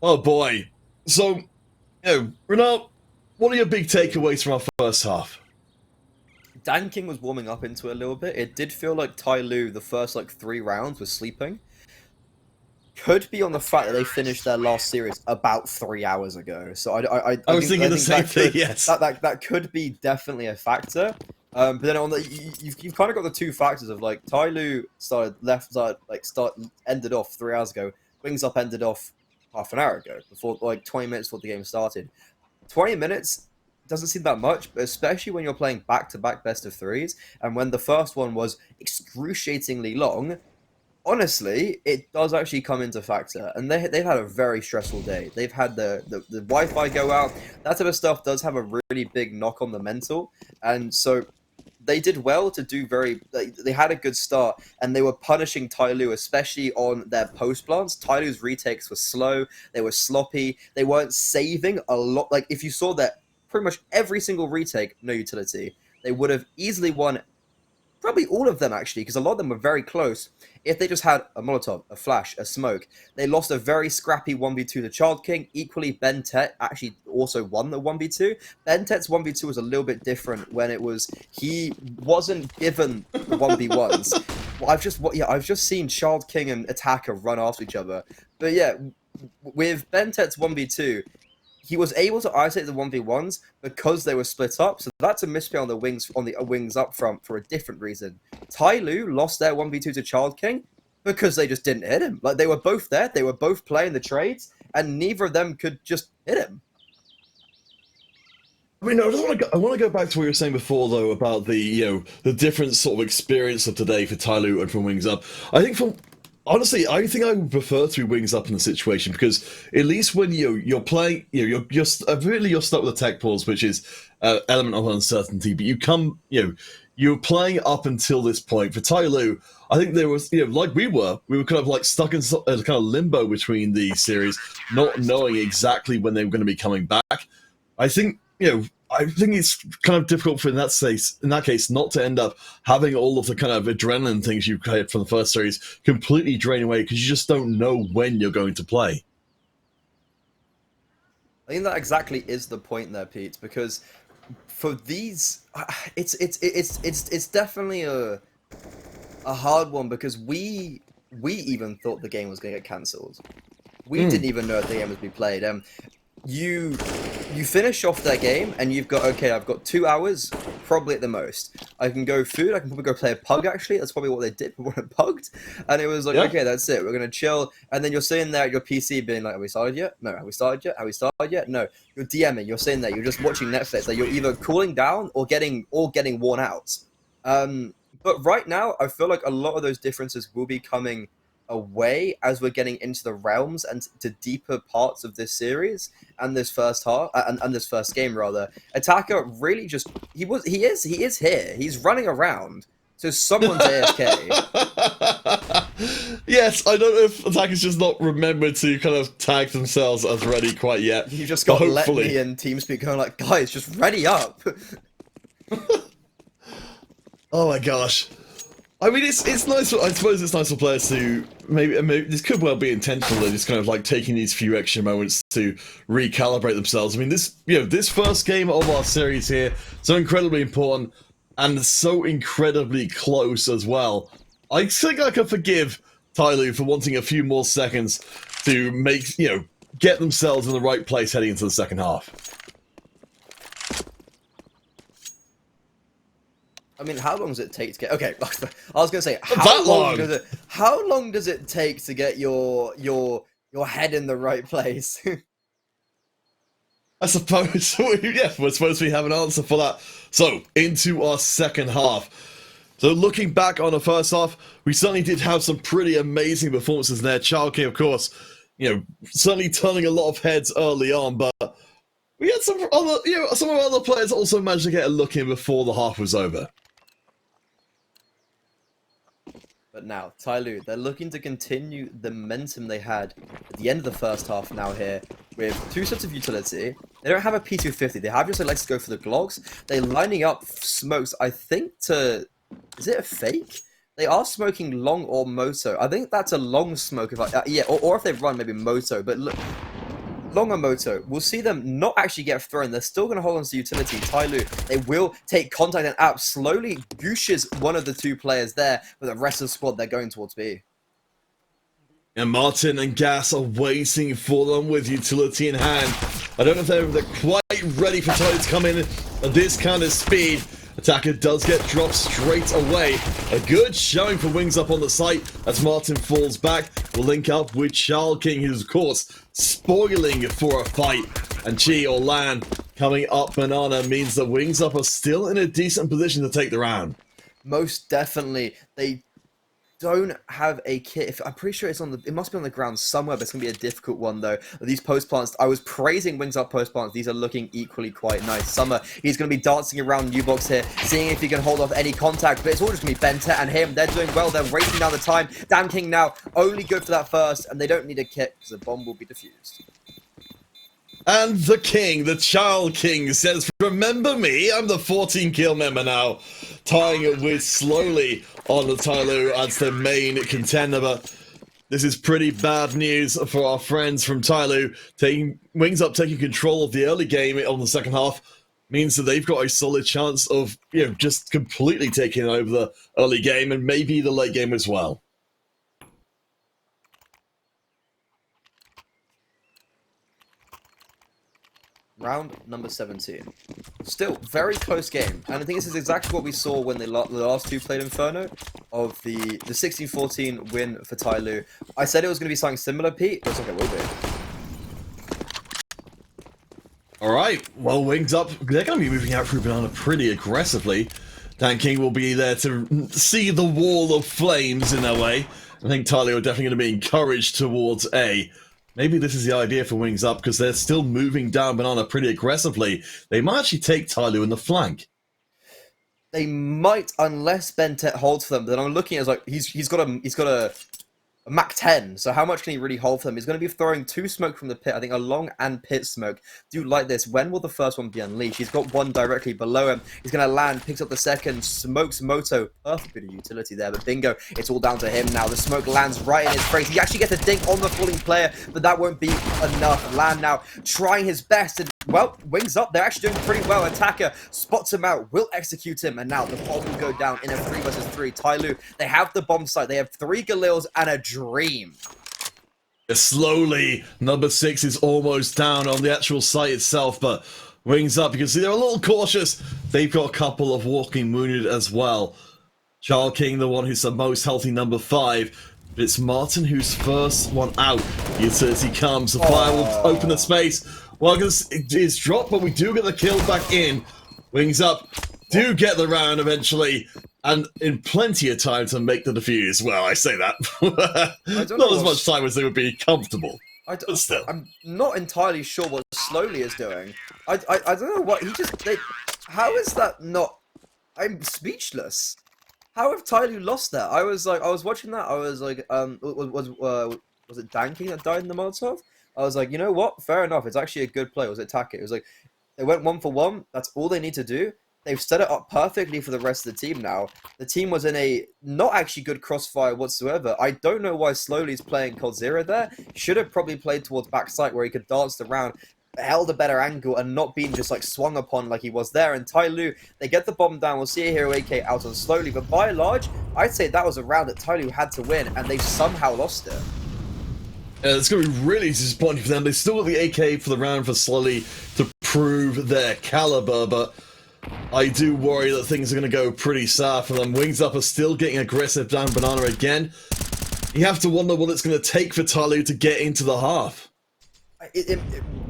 Oh boy. So, Renault, what are your big takeaways from our first half? Dan King was warming up into it a little bit. It did feel like TYLOO, the first 3 rounds, was sleeping. Could be on the fact that they finished their last series about 3 hours ago. So I was thinking the same thing. Yes, that could be definitely a factor. But then on you've kind of got the 2 factors of TYLOO ended off 3 hours ago. Wings Up ended off half an hour ago, before 20 minutes before the game started. 20 minutes doesn't seem that much, but especially when you're playing back-to-back best of 3s, and when the first one was excruciatingly long. Honestly, it does actually come into factor, and they've had a very stressful day. They've had the Wi-Fi go out. That type of stuff does have a really big knock on the mental, and so they did well to do they had a good start, and they were punishing TYLOO, especially on their post plants. TYLOO's retakes were slow, they were sloppy, they weren't saving a lot. If you saw that pretty much every single retake, no utility, they would have easily won. Probably all of them, actually, because a lot of them were very close. If they just had a Molotov, a flash, a smoke. They lost a very scrappy 1v2 to Child King. Equally, Ben Tet actually also won the 1v2. Ben Tet's 1v2 was a little bit different when he wasn't given the 1v1s. Well, I've just seen Child King and Attacker run after each other. But yeah, with Ben Tet's 1v2, he was able to isolate the 1v1s because they were split up, so that's a misplay on the wings up front for a different reason. TYLOO lost their 1v2 to Child King because they just didn't hit him. They were both there, they were both playing the trades, and neither of them could just hit him. I mean, I want to go back to what you were saying before, though, about the different sort of experience of today for TYLOO and from Wings Up. I think from Honestly, I think I would prefer to be wings up in the situation because at least when you're playing, really you're stuck with the tech pause, which is element of uncertainty. But you're playing up until this point. For TYLOO, I think there was like we were kind of like stuck in kind of limbo between the series, not knowing exactly when they were going to be coming back. I think I think it's kind of difficult for in that case not to end up having all of the kind of adrenaline things you had from the first series completely drain away because you just don't know when you're going to play. I think that exactly is the point there, Pete, because for these, it's definitely a hard one because we even thought the game was going to get cancelled. We didn't even know if the game was being played. You finish off that game and you've got, okay, I've got 2 hours, probably at the most. I can go food, I can probably go play a pug actually, that's probably what they did, but when it pugged. And it was like, okay, that's it, we're gonna chill. And then you're sitting there at your PC being like, have we started yet? No. Have we started yet? Have we started yet? No. You're DMing, you're sitting there, you're just watching Netflix, like you're either cooling down or getting worn out. But right now, I feel like a lot of those differences will be coming away as we're getting into the realms and to deeper parts of this series and this first half and this first game rather. Attacker really just he is here. He's running around. So someone's AFK. Yes, I don't know if Attacker's just not remembered to kind of tag themselves as ready quite yet. You just got Letney and TeamSpeak going like, guys, just ready up. Oh my gosh. I mean, it's nice. I suppose it's nice for players to maybe this could well be intentional. They're just kind of like taking these few extra moments to recalibrate themselves. I mean, this first game of our series here, so incredibly important and so incredibly close as well. I think I can forgive TYLOO for wanting a few more seconds to get themselves in the right place heading into the second half. I mean, how long does it take to get? Okay, I was gonna say how long does it take to get your head in the right place? I suppose, yeah, we're supposed to have an answer for that. So, into our second half. So, looking back on the first half, we certainly did have some pretty amazing performances there. CyLOO, of course, certainly turning a lot of heads early on, but we had some other, some of our other players also managed to get a look in before the half was over. But now, TYLOO, they're looking to continue the momentum they had at the end of the first half now here with 2 sets of utility. They don't have a P250, they have just elected to go for the Glocks. They're lining up smokes, I think, to... Is it a fake? They are smoking long or moto. I think that's a long smoke, if or if they run, maybe moto. But look, long or moto, we'll see them not actually get thrown. They're still going to hold on to utility. TYLOO, they will take contact and App slowly gooshes one of the 2 players there, but the rest of the squad, they're going towards B. And Martin and Gas are waiting for them with utility in hand. I don't know if they're quite ready for TYLOO to come in at this kind of speed. Attacker does get dropped straight away. A good showing for Wings Up on the site as Martin falls back. We'll link up with CyLOO, who's of course spoiling for a fight. And Chi or Lan coming up banana means that Wings Up are still in a decent position to take the round. Most definitely. They don't have a kit. I'm pretty sure it must be on the ground somewhere, but it's going to be a difficult one though. These post plants, I was praising Wings Up post plants. These are looking equally quite nice. Summer, he's going to be dancing around U-Box here, seeing if he can hold off any contact, but it's all just going to be Benta and him. They're doing well. They're racing down the time. Damn King now only good for that first, and they don't need a kit because the bomb will be defused. And the king, the CyLOO, says, remember me, I'm the 14 kill member now. Tying it with slowly on the TYLOO as their main contender, but this is pretty bad news for our friends from TYLOO. Wings Up taking control of the early game on the second half means that they've got a solid chance of, just completely taking over the early game and maybe the late game as well. Round number 17. Still, very close game. And I think this is exactly what we saw when the last 2 played Inferno, of the 16-14 win for TYLOO. I said it was going to be something similar, Pete. Looks like it will be. Alright, well, Wings Up, they're going to be moving out through banana pretty aggressively. Dan King will be there to see the wall of flames in their way. I think TYLOO are definitely going to be encouraged towards A. Maybe this is the idea for Wings Up, because they're still moving down Banana pretty aggressively. They might actually take TYLOO in the flank. They might, unless Bentet holds for them. But I'm looking at it like he's got a Mach 10, so how much can he really hold for them? He's going to be throwing 2 smoke from the pit, I think a long and pit smoke. Do like this. When will the first one be unleashed? He's got one directly below him. He's going to land, picks up the second, smokes Moto. Perfect bit of utility there, but bingo, it's all down to him now. The smoke lands right in his face. He actually gets a dink on the falling player, but that won't be enough. Land now, trying his best, and well, Wings Up, they're actually doing pretty well. Attacker spots him out, will execute him, and now the bomb will go down in a 3 versus 3. TYLOO, they have the bomb site. They have 3 Galils and a dream. Slowly, number 6 is almost down on the actual site itself, but Wings Up, you can see they're a little cautious. They've got a couple of walking wounded as well. Child King, the one who's the most healthy, number 5. But it's Martin who's first one out. Utility comes, the fire will open the space. Well, it's dropped, but we do get the kill back in. Wings Up do get the round eventually, and in plenty of time to make the defuse. Well, I say that. Not as much time as they would be comfortable. But still. I'm not entirely sure what Slowly is doing. I don't know what he just... how is that not... I'm speechless. How have TYLOO lost that? I was watching that, I was like, was it Danking that died in the Molotov? I was like, you know what? Fair enough. It's actually a good play. It was Attacker. It was like, they went 1 for 1. That's all they need to do. They've set it up perfectly for the rest of the team now. The team was in a not actually good crossfire whatsoever. I don't know why Slowly's playing Cold Zero there. Should have probably played towards backside where he could dance around, held a better angle, and not been just like swung upon like he was there. And TYLOO, they get the bomb down. We'll see a Hero AK out on Slowly. But by and large, I'd say that was a round that TYLOO had to win, and they somehow lost it. It's going to be really disappointing for them. They still got the AK for the round for Slowly to prove their caliber, but I do worry that things are going to go pretty sour for them. Wings Up are still getting aggressive down Banana again. You have to wonder what it's going to take for TYLOO to get into the half.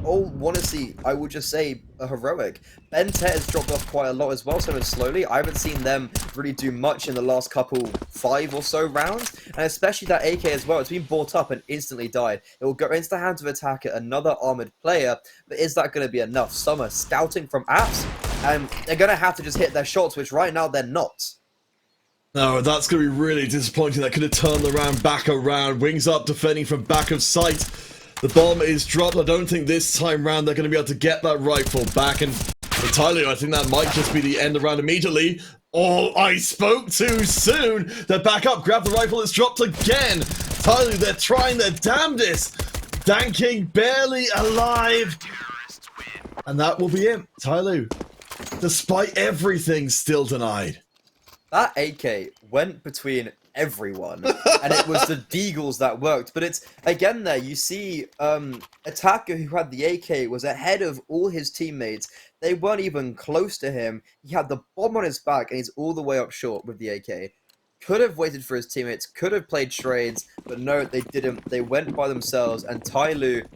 All honestly, I would just say a heroic. Bentet has dropped off quite a lot as well, so has Slowly. I haven't seen them really do much in the last couple 5 or so rounds, and especially that AK as well. It's been bought up and instantly died. It will go into the hands of Attacker, another armored player, but is that going to be enough? Summer scouting from apps, and they're going to have to just hit their shots, which right now they're not. No, that's going to be really disappointing. That could have turned the round back around. Wings Up defending from back of sight. The bomb is dropped. I don't think this time round they're going to be able to get that rifle back. And for TYLOO, I think that might just be the end of the round immediately. Oh, I spoke too soon. They're back up. Grab the rifle. It's dropped again. TYLOO, they're trying their damnedest. Danking barely alive. And that will be it. TYLOO, despite everything, still denied. That AK went between everyone, and it was the Deagles that worked. But it's again there you see Attacker, who had the AK, was ahead of all his teammates. They weren't even close to him. He had the bomb on his back, and he's all the way up short with the AK. Could have waited for his teammates, could have played trades, but no, they didn't. They went by themselves, and TYLOO,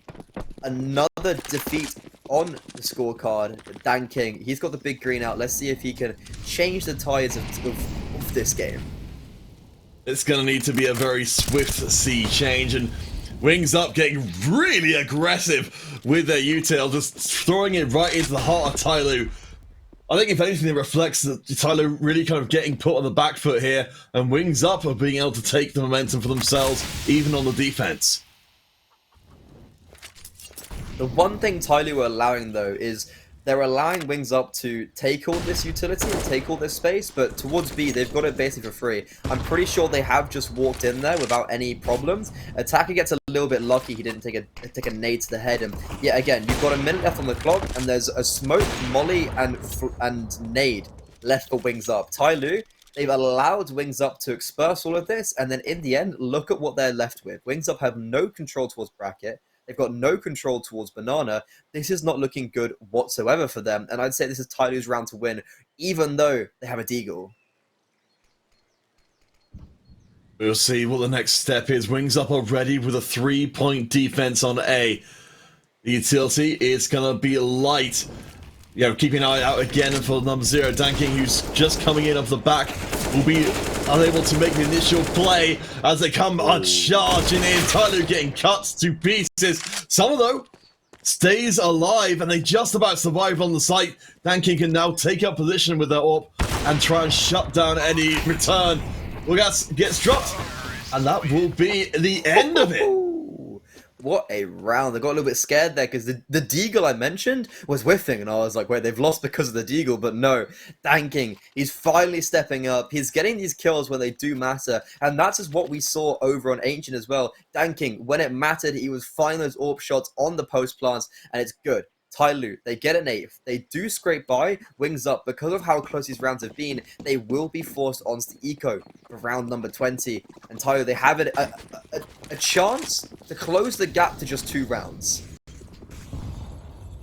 another defeat on the scorecard. Danking, he's got the big green out. Let's see if he can change the tides of this game. It's going to need to be a very swift sea change, and Wings Up getting really aggressive with their util, just throwing it right into the heart of TYLOO. I think if anything, it reflects that TYLOO really kind of getting put on the back foot here, and Wings Up are being able to take the momentum for themselves, even on the defense. The one thing TYLOO are allowing, though, is they're allowing Wings Up to take all this utility and take all this space, but towards B, they've got it basically for free. I'm pretty sure they have just walked in there without any problems. Attacker gets a little bit lucky. He didn't take a nade to the head, and yeah, again, you've got a minute left on the clock, and there's a smoke, molly, and nade left for Wings Up. TYLOO, they've allowed Wings Up to express all of this, and then in the end, look at what they're left with. Wings Up have no control towards bracket. They've got no control towards Banana. This is not looking good whatsoever for them. And I'd say this is TYLOO's round to win, even though they have a Deagle. We'll see what the next step is. Wings Up already with a 3-point defense on A. The utility is going to be light. Yeah, keeping an eye out again for number 0. Danking, who's just coming in off the back, will be unable to make the initial play as they come charging in. TYLOO getting cut to pieces. Summer, though, stays alive, and they just about survive on the site. DanKing can now take up position with their AWP and try and shut down any return. Ugas gets dropped, and that will be the end of it. What a round. I got a little bit scared there because the deagle I mentioned was whiffing, and I was like, wait, they've lost because of the deagle, but no. DanKing, he's finally stepping up. He's getting these kills when they do matter, and that's just what we saw over on Ancient as well. DanKing, when it mattered, he was finding those AWP shots on the post plants, and it's good. TYLOO, they get an 8th. They do scrape by. Wings up. Because of how close these rounds have been, they will be forced onto the eco for round number 20. And TYLOO, they have a chance to close the gap to just 2 rounds.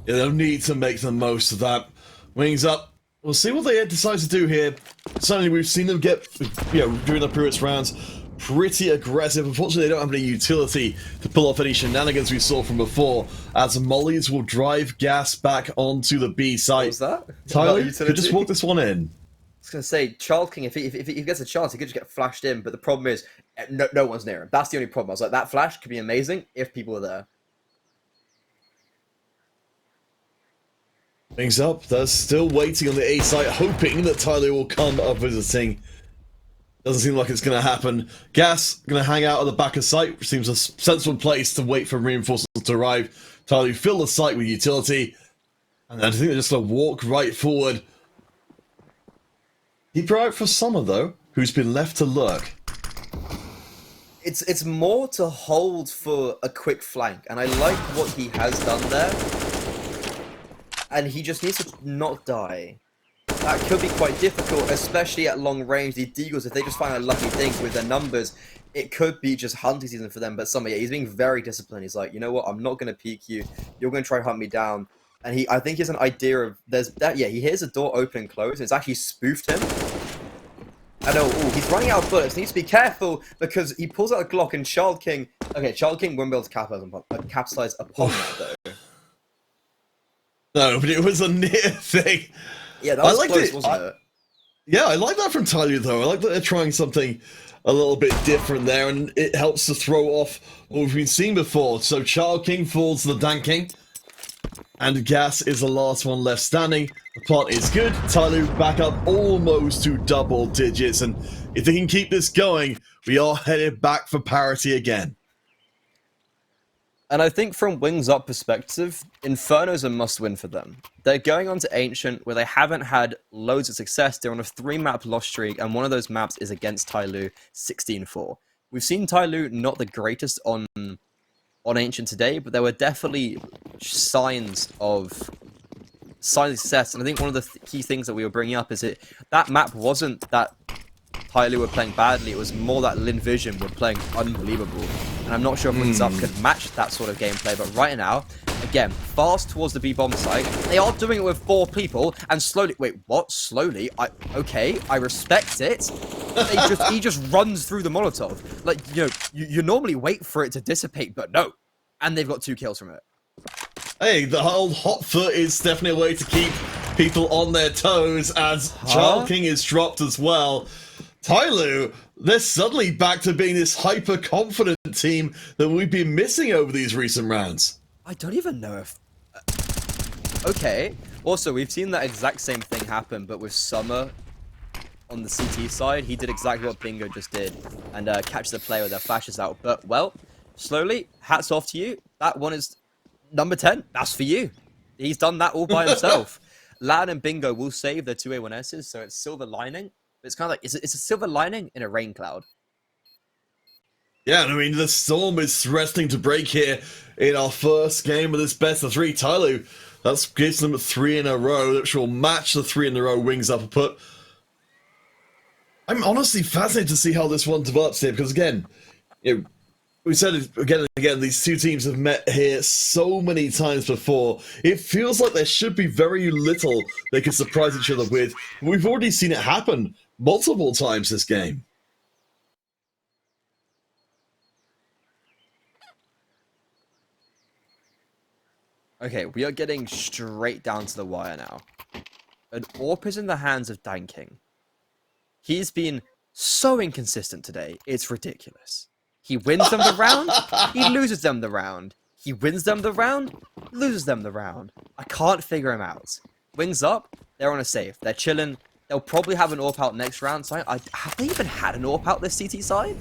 Yeah, they'll need to make the most of that. Wings up. We'll see what they decide to do here. Certainly, we've seen them get, during the previous rounds, pretty aggressive. Unfortunately, they don't have any utility to pull off any shenanigans we saw from before, as mollies will drive gas back onto the B site. What was that? TYLOO could just walk this one in. I was going to say, ChildKing, if he gets a chance, he could just get flashed in, but the problem is, no one's near him. That's the only problem. I was like, that flash could be amazing if people are there. Things up. They're still waiting on the A site, hoping that TYLOO will come up visiting. Doesn't seem like it's going to happen. Gas going to hang out at the back of site, which seems a sensible place to wait for reinforcements to arrive. TYLOO fill the site with utility, and I think they're just going to walk right forward. Keep your eye out for Summer, though, who's been left to lurk. It's more to hold for a quick flank, and I like what he has done there. And he just needs to not die. That could be quite difficult, especially at long range. The Deagles, if they just find a lucky thing with their numbers, it could be just hunting season for them. But Summer, yeah, he's being very disciplined. He's like, you know what, I'm not going to peek you. You're going to try to hunt me down. And I think he has an idea of, he hears a door open and close, and it's actually spoofed him. I know, he's running out of bullets. He needs to be careful because he pulls out a Glock and ChildKing. Okay, ChildKing won't be able to capitalize upon that, though. No, but it was a near thing. Yeah, that was close, wasn't it? Yeah, I like that from TYLOO, though. I like that they're trying something a little bit different there, and it helps to throw off what we've been seeing before. So ChildKing falls to the DanKing, and Gas is the last one left standing. The plot is good. TYLOO back up almost to double digits, and if they can keep this going, we are headed back for parity again. And I think from Wings Up perspective, Inferno's a must-win for them. They're going on to Ancient, where they haven't had loads of success. They're on a 3-map loss streak, and one of those maps is against TYLOO, 16-4. We've seen TYLOO not the greatest on Ancient today, but there were definitely signs of success. And I think one of the key things that we were bringing up is that map wasn't that TYLOO were playing badly, it was more that Lin Vision were playing unbelievable. And I'm not sure if Wings Up could match that sort of gameplay, but right now, again, fast towards the B-bomb site. They are doing it with 4 people, and slowly... Wait, what? Slowly? Okay, I respect it. He just runs through the Molotov. Like, you normally wait for it to dissipate, but no. And they've got 2 kills from it. Hey, the whole hot foot is definitely a way to keep people on their toes, as ChildKing is dropped as well. TYLOO, they're suddenly back to being this hyper-confident team that we've been missing over these recent rounds. I don't even know if... Okay. Also, we've seen that exact same thing happen, but with Summer on the CT side. He did exactly what Bingo just did, and catch the player with their flashes out. But, well, slowly, hats off to you. That one is number 10. That's for you. He's done that all by himself. Lan and Bingo will save their 2A1Ss, so it's silver lining. It's kind of like, it's a silver lining in a rain cloud. Yeah, I mean, the storm is threatening to break here in our first game of this best of 3. TYLOO, that gives them 3 in a row, which will match the 3 in a row Wings Up put. I'm honestly fascinated to see how this one develops here, because again, we said it again and again, these 2 teams have met here so many times before. It feels like there should be very little they can surprise each other with. We've already seen it happen multiple times this game. Okay, we are getting straight down to the wire now. An AWP is in the hands of DanKing. He's been so inconsistent today. It's ridiculous. He wins them the round, he loses them the round. He wins them the round, loses them the round. I can't figure him out. Wings up, they're on a safe. They're chilling. They'll probably have an AWP out next round. So have they even had an AWP out this CT side?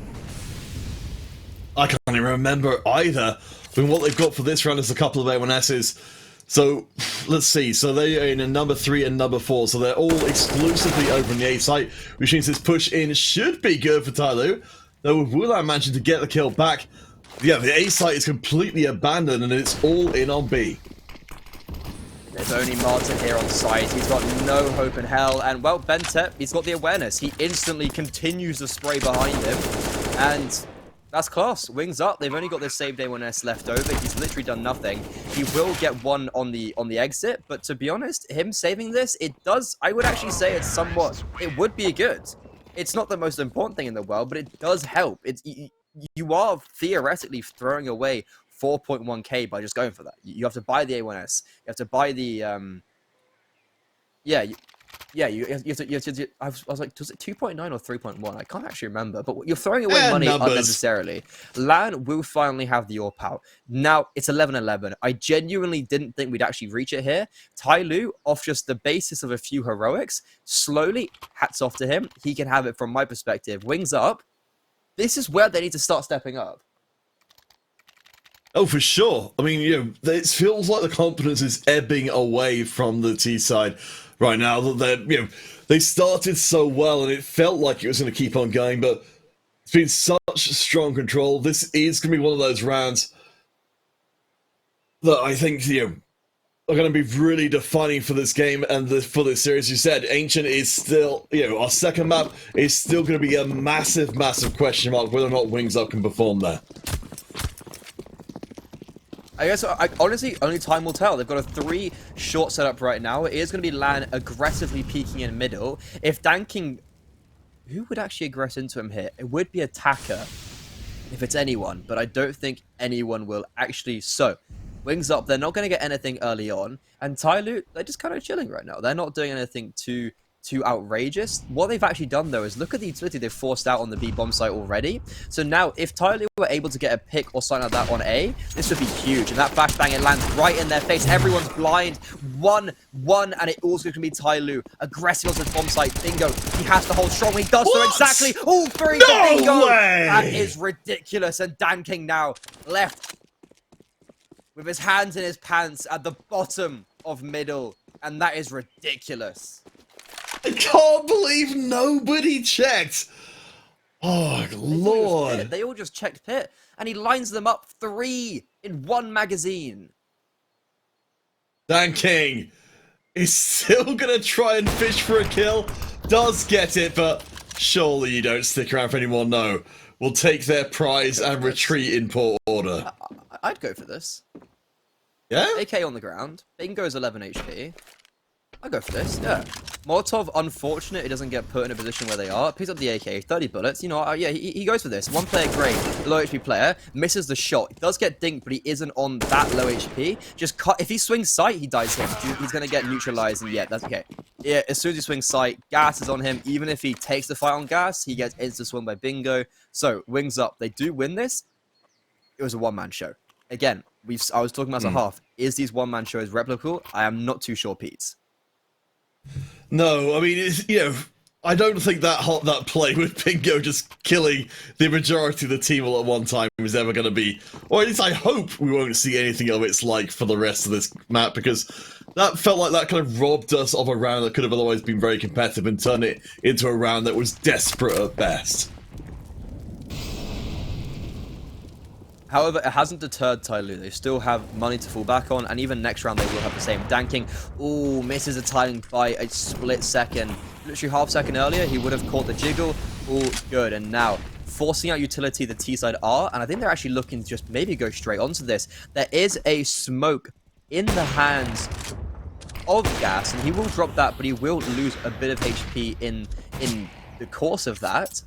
I can't even remember either. I mean, what they've got for this round is a couple of A1Ss. So, let's see. So they are in a number 3 and number 4. So they're all exclusively over in the A site, which means this push in should be good for TYLOO. Though with Wulan managing to get the kill back, yeah, the A site is completely abandoned and it's all in on B. There's only Martin here on site. He's got no hope in hell. And, well, Bentep, he's got the awareness. He instantly continues the spray behind him. And that's class. Wings up. They've only got this saved A1S left over. He's literally done nothing. He will get one on the exit. But to be honest, him saving this, it does, I would actually say it's somewhat, it would be good. It's not the most important thing in the world, but it does help. You are theoretically throwing away 4.1k by just going for that. You have to buy the A1S. You have to buy the you have to I was like, was it 2.9 or 3.1? I can't actually remember. But you're throwing away money unnecessarily. LAN will finally have the AWP out. Now it's 11-11. I genuinely didn't think we'd actually reach it here. TYLOO, off just the basis of a few heroics, slowly, hats off to him. He can have it from my perspective. Wings up. This is where they need to start stepping up. Oh, for sure. I mean, it feels like the confidence is ebbing away from the T side right now. That they started so well, and it felt like it was going to keep on going, but it's been such strong control. This is going to be one of those rounds that I think are going to be really defining for this game and for this series. You said Ancient is still, our second map is still going to be a massive, massive question mark whether or not Wings Up can perform there. I guess, honestly, only time will tell. They've got a 3 short setup right now. It is going to be LAN aggressively peeking in middle. If Danking... Who would actually aggress into him here? It would be Attacker, if it's anyone. But I don't think anyone will actually. So, Wings Up, they're not going to get anything early on. And TYLOO, they're just kind of chilling right now. They're not doing anything too outrageous. What they've actually done, though, is look at the utility they've forced out on the B bomb site already. So now, if TYLOO were able to get a pick or something like that on A, this would be huge. And that flashbang, it lands right in their face. Everyone's blind. 1-1, and it also can be TYLOO. Aggressive on the bomb site. Bingo. He has to hold strong. He does so exactly. All 3 for Bingo. That is ridiculous. And Danking now left with his hands in his pants at the bottom of middle. And that is ridiculous. I can't believe nobody checked. Oh, Lord. They all just checked pit. And he lines them up 3 in 1 magazine. Danking is still going to try and fish for a kill. Does get it, but surely you don't stick around for any more. No. We'll take their prize and retreat in poor order. I'd go for this. Yeah? AK on the ground. Bingo's 11 HP. I'd go for this, yeah. Molotov, unfortunate, it doesn't get put in a position where they are. Picks up the AK, 30 bullets. Yeah, he goes for this. 1 player great, low HP player, misses the shot. He does get dinked, but he isn't on that low HP. Just cut. If he swings sight, he dies here. He's going to get neutralized, and yeah, that's okay. Yeah, as soon as he swings sight, gas is on him. Even if he takes the fight on gas, he gets instant swung by Bingo. So, Wings Up. They do win this. It was a one-man show. Again, I was talking about a half. Is these one-man shows replicable? I am not too sure, Pete. No, I mean, I don't think that play with Bingo just killing the majority of the team all at one time is ever going to be, or at least I hope we won't see anything of its like for the rest of this map, because that felt like that kind of robbed us of a round that could have otherwise been very competitive and turned it into a round that was desperate at best. However, it hasn't deterred TYLOO. They still have money to fall back on, and even next round they will have the same. Danking, ooh, misses a timing by a split second. Literally half second earlier, he would have caught the jiggle. All good, and now forcing out utility the T side are, and I think they're actually looking to just maybe go straight onto this. There is a smoke in the hands of Gas, and he will drop that, but he will lose a bit of HP in the course of that.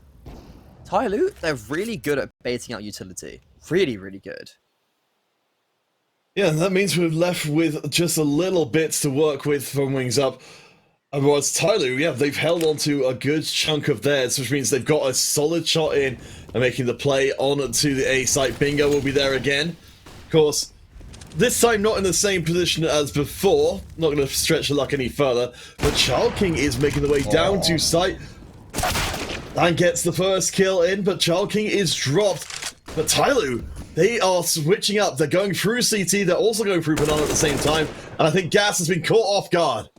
TYLOO, they're really good at baiting out utility. Really, really good. Yeah, that means we're left with just a little bits to work with from Wings Up. Otherwise, TYLOO, yeah, they've held on to a good chunk of theirs, which means they've got a solid shot in and making the play on to the A site. Bingo will be there again. Of course, this time not in the same position as before. Not going to stretch the luck any further. But ChildKing is making the way down to site. And gets the first kill in, but ChildKing is dropped. But TYLOO, they are switching up. They're going through CT. They're also going through Banana at the same time. And I think Gas has been caught off guard.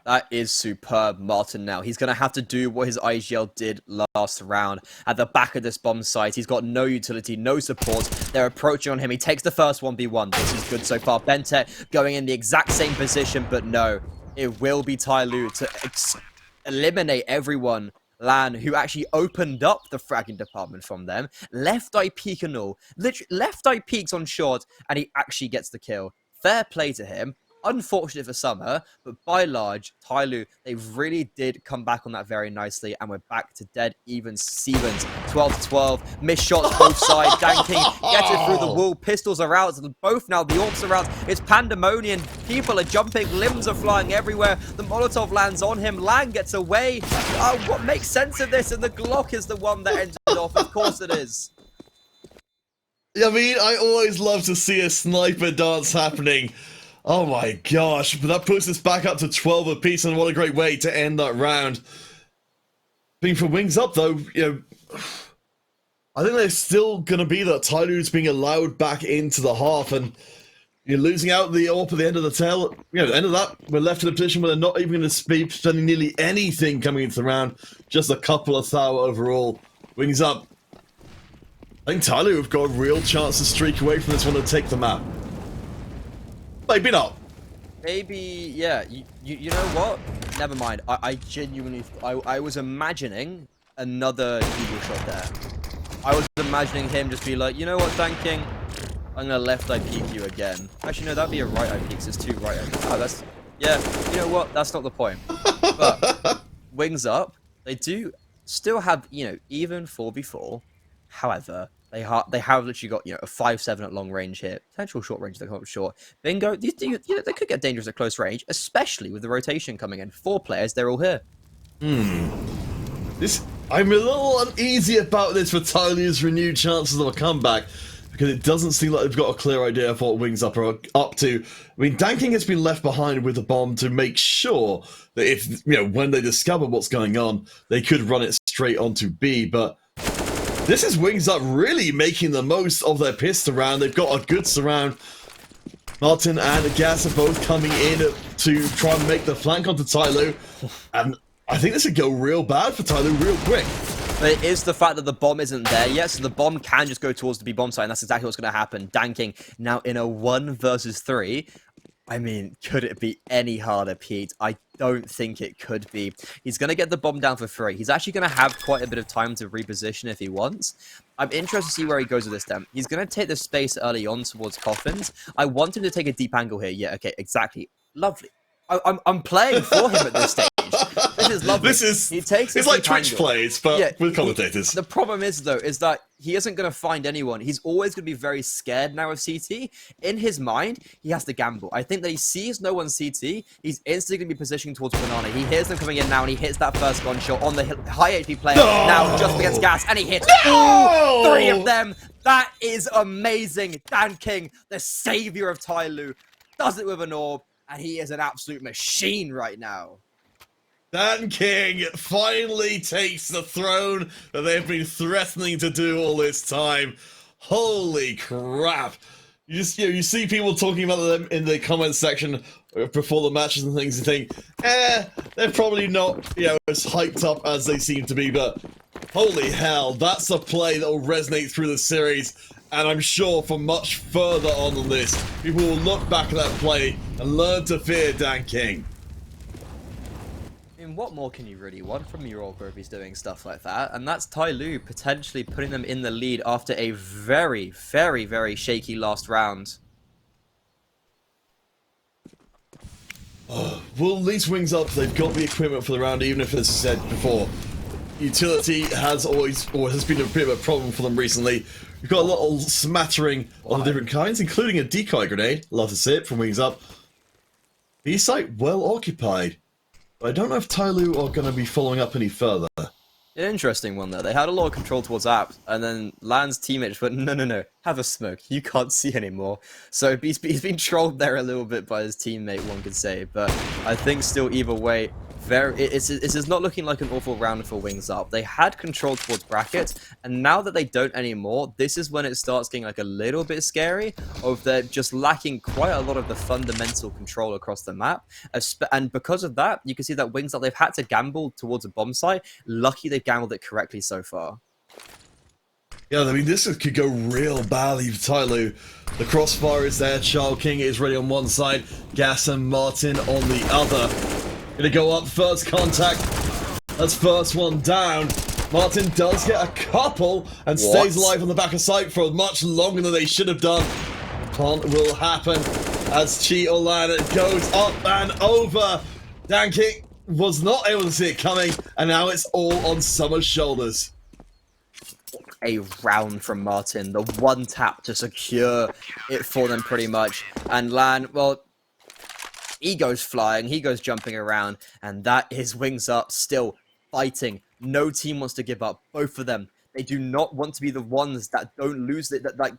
That is superb, Martin. Now he's going to have to do what his IGL did last round at the back of this bomb site. He's got no utility, no support. They're approaching on him. He takes the first 1v1. This is good so far. Bentet going in the exact same position, but no. It will be TYLOO to eliminate everyone. Lan, who actually opened up the fragging department from them. Left eye peek and all. Literally, left eye peeks on short, and he actually gets the kill. Fair play to him. Unfortunate for Summer, but by large, TYLOO, they really did come back on that very nicely, and we're back to dead even Stevens. 12-12, missed shots both sides. DanKing gets it through the wall, pistols are out, both now, the Orcs are out. It's pandemonium, people are jumping, limbs are flying everywhere. The Molotov lands on him, Lang gets away. What makes sense of this? And the Glock is the one that ended it off, of course it is. I mean, I always love to see a sniper dance happening. Oh my gosh, but that puts us back up to 12 apiece, and what a great way to end that round. Being for Wings Up, though, you know, I think there's still going to be that TYLOO's being allowed back into the half, and you're losing out the AWP at the end of the tail. You know, at the end of that, we're left in a position where they're not even going to be spending nearly anything coming into the round, just a couple of thou overall. Wings Up. I think TYLOO have got a real chance to streak away from this one and take the map. Maybe not. Maybe, yeah. You know what? Never mind. I genuinely, I was imagining another eagle shot there. I was imagining him just be like, you know what, DanKing? I'm gonna left eye peek you again. Actually, no, that'd be a right eye peek. There's two right eye peeks. Oh, that's, yeah. You know what? That's not the point. But Wings Up, they do still have, you know, even 4v4. However, they have literally got, you know, a 5-7 at long range here. Potential short range, they come up short. Bingo, these, you know, they could get dangerous at close range, especially with the rotation coming in. 4 players, they're all here. I'm a little uneasy about this for TYLOO's renewed chances of a comeback, because it doesn't seem like they've got a clear idea of what Wings Up are up to. I mean, DanKing has been left behind with the bomb to make sure that if, you know, when they discover what's going on, they could run it straight onto B, but this is Wings Up really making the most of their pistol round. They've got a good surround. Martin and Gas are both coming in to try and make the flank onto TYLOO. And I think this would go real bad for TYLOO real quick. But it is the fact that the bomb isn't there yet, so the bomb can just go towards the B bomb site, and that's exactly what's going to happen. DanKing now in a 1 versus 3. I mean, could it be any harder, Pete? I don't think it could be. He's going to get the bomb down for free. He's actually going to have quite a bit of time to reposition if he wants. I'm interested to see where he goes with this then. He's going to take the space early on towards Coffins. I want him to take a deep angle here. Yeah, okay, exactly. Lovely. I'm playing for him at this stage. This is lovely. It's like Twitch angle. plays, but yeah, with commentators. The problem is, though, is that he isn't going to find anyone. He's always going to be very scared now of CT. In his mind, he has to gamble. I think that he sees no one CT. He's instantly going to be positioning towards Banana. He hears them coming in now, and he hits that first gunshot on the high HP player. Now, just against Gas, and he hits 3 of them. That is amazing. DanKing, the savior of TYLOO, does it with an orb. And he is an absolute machine right now. DanKing finally takes the throne that they've been threatening to do all this time. Holy crap. You see people talking about them in the comments section before the matches and things and think, they're probably not, as hyped up as they seem to be, but holy hell, that's a play that will resonate through the series. And I'm sure for much further on than this, people will look back at that play and learn to fear DanKing. I mean, what more can you really want from your Orca if he's doing stuff like that? And that's TYLOO potentially putting them in the lead after a very, very, very shaky last round. Well, at least Wings Up, they've got the equipment for the round, even if, as I said before, utility has been a bit of a problem for them recently. We've got a little smattering of different kinds, including a decoy grenade. Love to see it from Wings Up. B site well occupied. But I don't know if TYLOO are going to be following up any further. An interesting one there. They had a lot of control towards Apt, and then Lan's teammates went, no, have a smoke. You can't see anymore. So he's been trolled there a little bit by his teammate, one could say. But I think still either way, it's not looking like an awful round for Wings Up. They had control towards brackets, and now that they don't anymore, this is when it starts getting like a little bit scary of they're just lacking quite a lot of the fundamental control across the map. And because of that, you can see that Wings Up, they've had to gamble towards a bomb site. Lucky they've gambled it correctly so far. Yeah, I mean, this could go real badly for TYLOO. The crossfire is there, Child King is ready on one side, Gas and Martin on the other. Gonna go up, first contact. That's first one down. Martin does get a couple and stays alive on the back of site for much longer than they should have done. Plant will happen as Cheetah goes up and over. Danking was not able to see it coming, and now it's all on Summer's shoulders. A round from Martin, the one tap to secure it for them pretty much. And Lan, well, he goes flying, he goes jumping around, and that is Wings Up still fighting. No team wants to give up. Both of them. They do not want to be the ones that don't lose it. Like,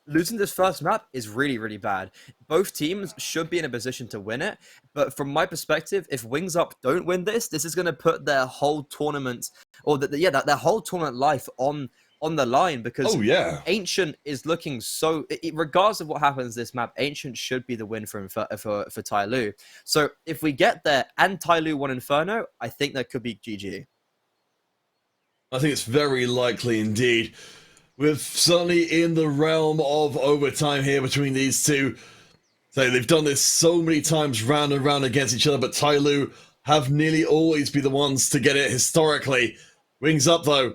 losing this first map is really, really bad. Both teams should be in a position to win it, but from my perspective, if Wings Up don't win this, this is going to put their whole tournament, or their whole tournament life on the line, because Ancient is looking so, regardless of what happens this map, Ancient should be the win for TYLOO. So if we get there and TYLOO won Inferno, I think that could be GG. I think it's very likely indeed. We're certainly in the realm of overtime here between these two. So they've done this so many times round and round against each other, but TYLOO have nearly always been the ones to get it historically. Wings Up though,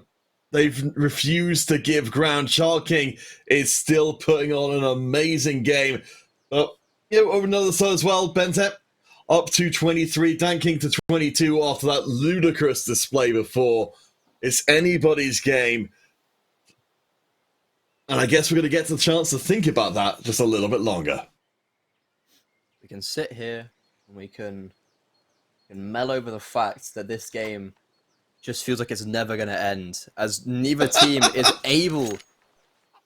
they've refused to give ground. Child King is still putting on an amazing game. But, over another side as well, Bentep up to 23, Danking to 22 after that ludicrous display before. It's anybody's game. And I guess we're going to get the chance to think about that just a little bit longer. We can sit here and we can mull over the fact that this game just feels like it's never going to end, as neither team is able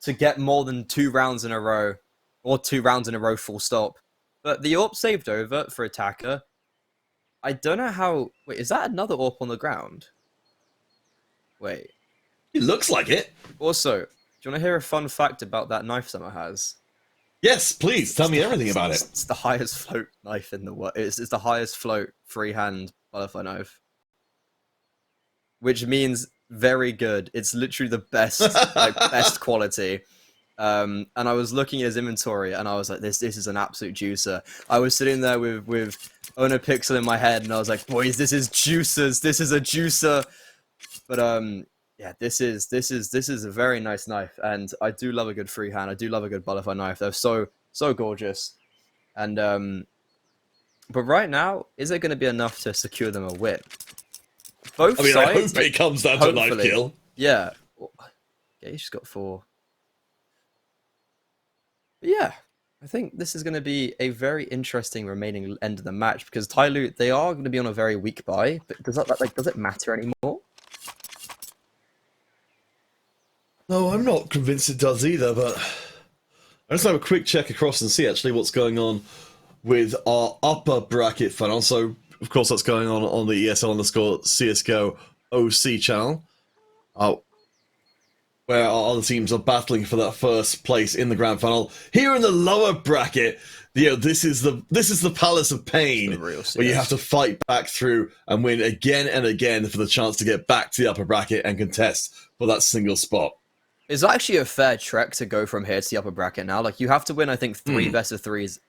to get more than 2 rounds in a row, or 2 rounds in a row full stop. But the AWP saved over for Attacker. I don't know how... Wait, is that another AWP on the ground? Wait. It looks like it. Also, do you want to hear a fun fact about that knife Summer has? Yes, please. Tell me everything about it. It's the highest float knife in the world. It's the highest float freehand butterfly knife. Which means very good. It's literally the best, best quality. And I was looking at his inventory, and I was like, "This is an absolute juicer." I was sitting there with Owner Pixel in my head, and I was like, "Boys, this is juicers. This is a juicer." But yeah, this is a very nice knife, and I do love a good freehand. I do love a good butterfly knife. They're so gorgeous. And but right now, is it going to be enough to secure them a win? Both sides, I hope it comes down to a knife kill. Yeah. Yeah, he's just got 4. But yeah, I think this is going to be a very interesting remaining end of the match, because TYLOO, they are going to be on a very weak buy, but does it matter anymore? No, I'm not convinced it does either, but I just have a quick check across and see actually what's going on with our upper bracket funnel. So, of course, that's going on the ESL_CSGO OC channel, where our other teams are battling for that first place in the grand final. Here in the lower bracket, this is the Palace of Pain, where you have to fight back through and win again and again for the chance to get back to the upper bracket and contest for that single spot. It's actually a fair trek to go from here to the upper bracket now. Like, you have to win, I think, 3 best of 3s.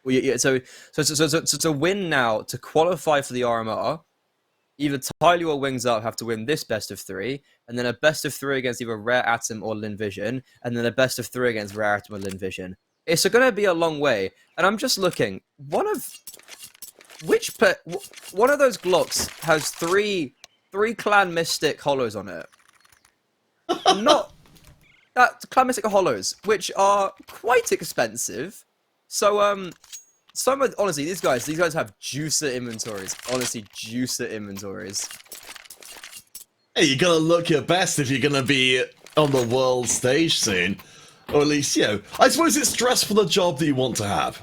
Well, yeah, so to win now, to qualify for the RMR, either TYLOO or Wings Up have to win this best of 3, and then a best of 3 against either Rare Atom or Linvision, and then a best of 3 against Rare Atom or Linvision. It's going to be a long way, and I'm just looking. One of those Glocks has three Clan Mystic hollows on it. Not that Clan Mystic hollows, which are quite expensive. So so much, honestly, these guys have juicer inventories. Honestly, juicer inventories. Hey, you gotta look your best if you're gonna be on the world stage soon. Or at least, you know, I suppose it's dress for the job that you want to have.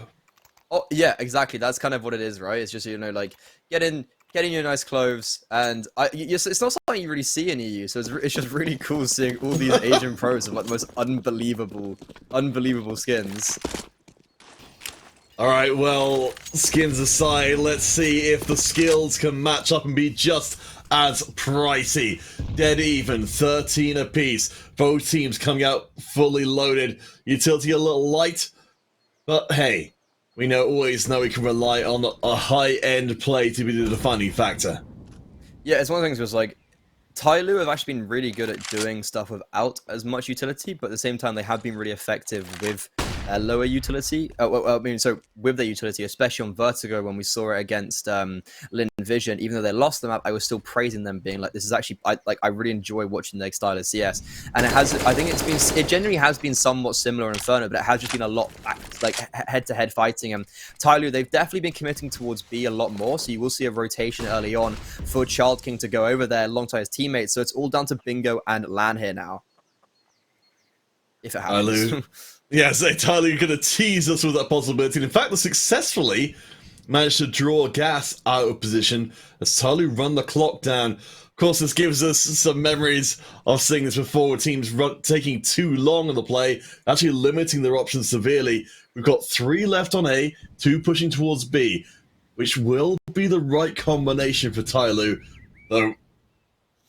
Oh yeah, exactly. That's kind of what it is, right? It's just, you know, like getting your nice clothes, and it's not something you really see in EU. So it's just really cool seeing all these Asian pros with like the most unbelievable skins. Alright, well, skins aside, let's see if the skills can match up and be just as pricey. Dead even, 13 apiece. Both teams coming out fully loaded. Utility a little light, but hey, we always know we can rely on a high-end play to be the defining factor. Yeah, it's one of the things was like, TYLOO have actually been really good at doing stuff without as much utility, but at the same time they have been really effective with lower utility. I mean, so with their utility, especially on Vertigo, when we saw it against Lin Vision, even though they lost the map, I was still praising them, being like, "This is actually I really enjoy watching their style of CS." And it has, I think it generally has been somewhat similar in Inferno, but it has just been a lot like head-to-head fighting. And TYLOO, they've definitely been committing towards B a lot more, so you will see a rotation early on for Child King to go over there alongside his teammates. So it's all down to Bingo and Lan here now, if it happens. Yes, TYLOO going to tease us with that possibility. And in fact, they successfully managed to draw gas out of position as TYLOO run the clock down. Of course, this gives us some memories of seeing this before, with teams taking too long on the play, actually limiting their options severely. We've got 3 left on A, 2 pushing towards B, which will be the right combination for TYLOO. Though,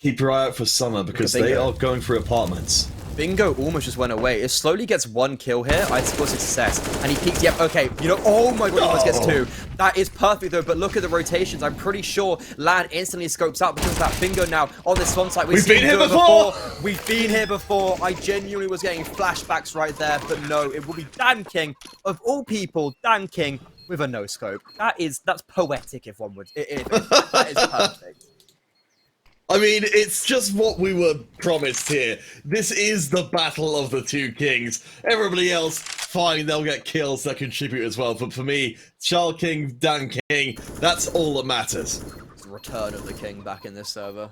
keep your eye out for Summer, because they are going for apartments. Bingo almost just went away. It slowly gets 1 kill here. I score success. And he peeks. Yep, okay. You know, oh my god, he almost gets 2. That is perfect though, but look at the rotations. I'm pretty sure Lan instantly scopes out because of that Bingo now on this one side. We've been here before! We've been here before. I genuinely was getting flashbacks right there, but no, it will be Dan King, of all people, Dan King with a no scope. That's poetic, if one would. That is perfect. I mean, it's just what we were promised here. This is the battle of the 2 kings. Everybody else, fine, they'll get kills that contribute as well. But for me, Child King, Dan King, that's all that matters. It's the return of the king back in this server.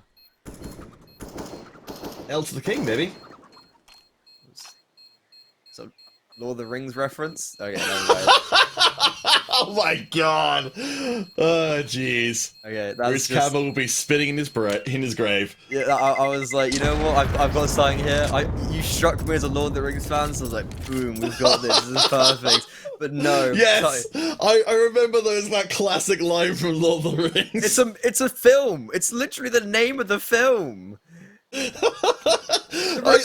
L to the king, baby. So, Lord of the Rings reference? Okay, no, oh my god! Oh jeez. Okay, that's Bruce Campbell will be spitting in his grave. Yeah, I was like, you know what? I've got something here. You struck me as a Lord of the Rings fan, so I was like, boom, we've got this. This is perfect. But no. Yes, I remember that classic line from Lord of the Rings. It's a film. It's literally the name of the film. My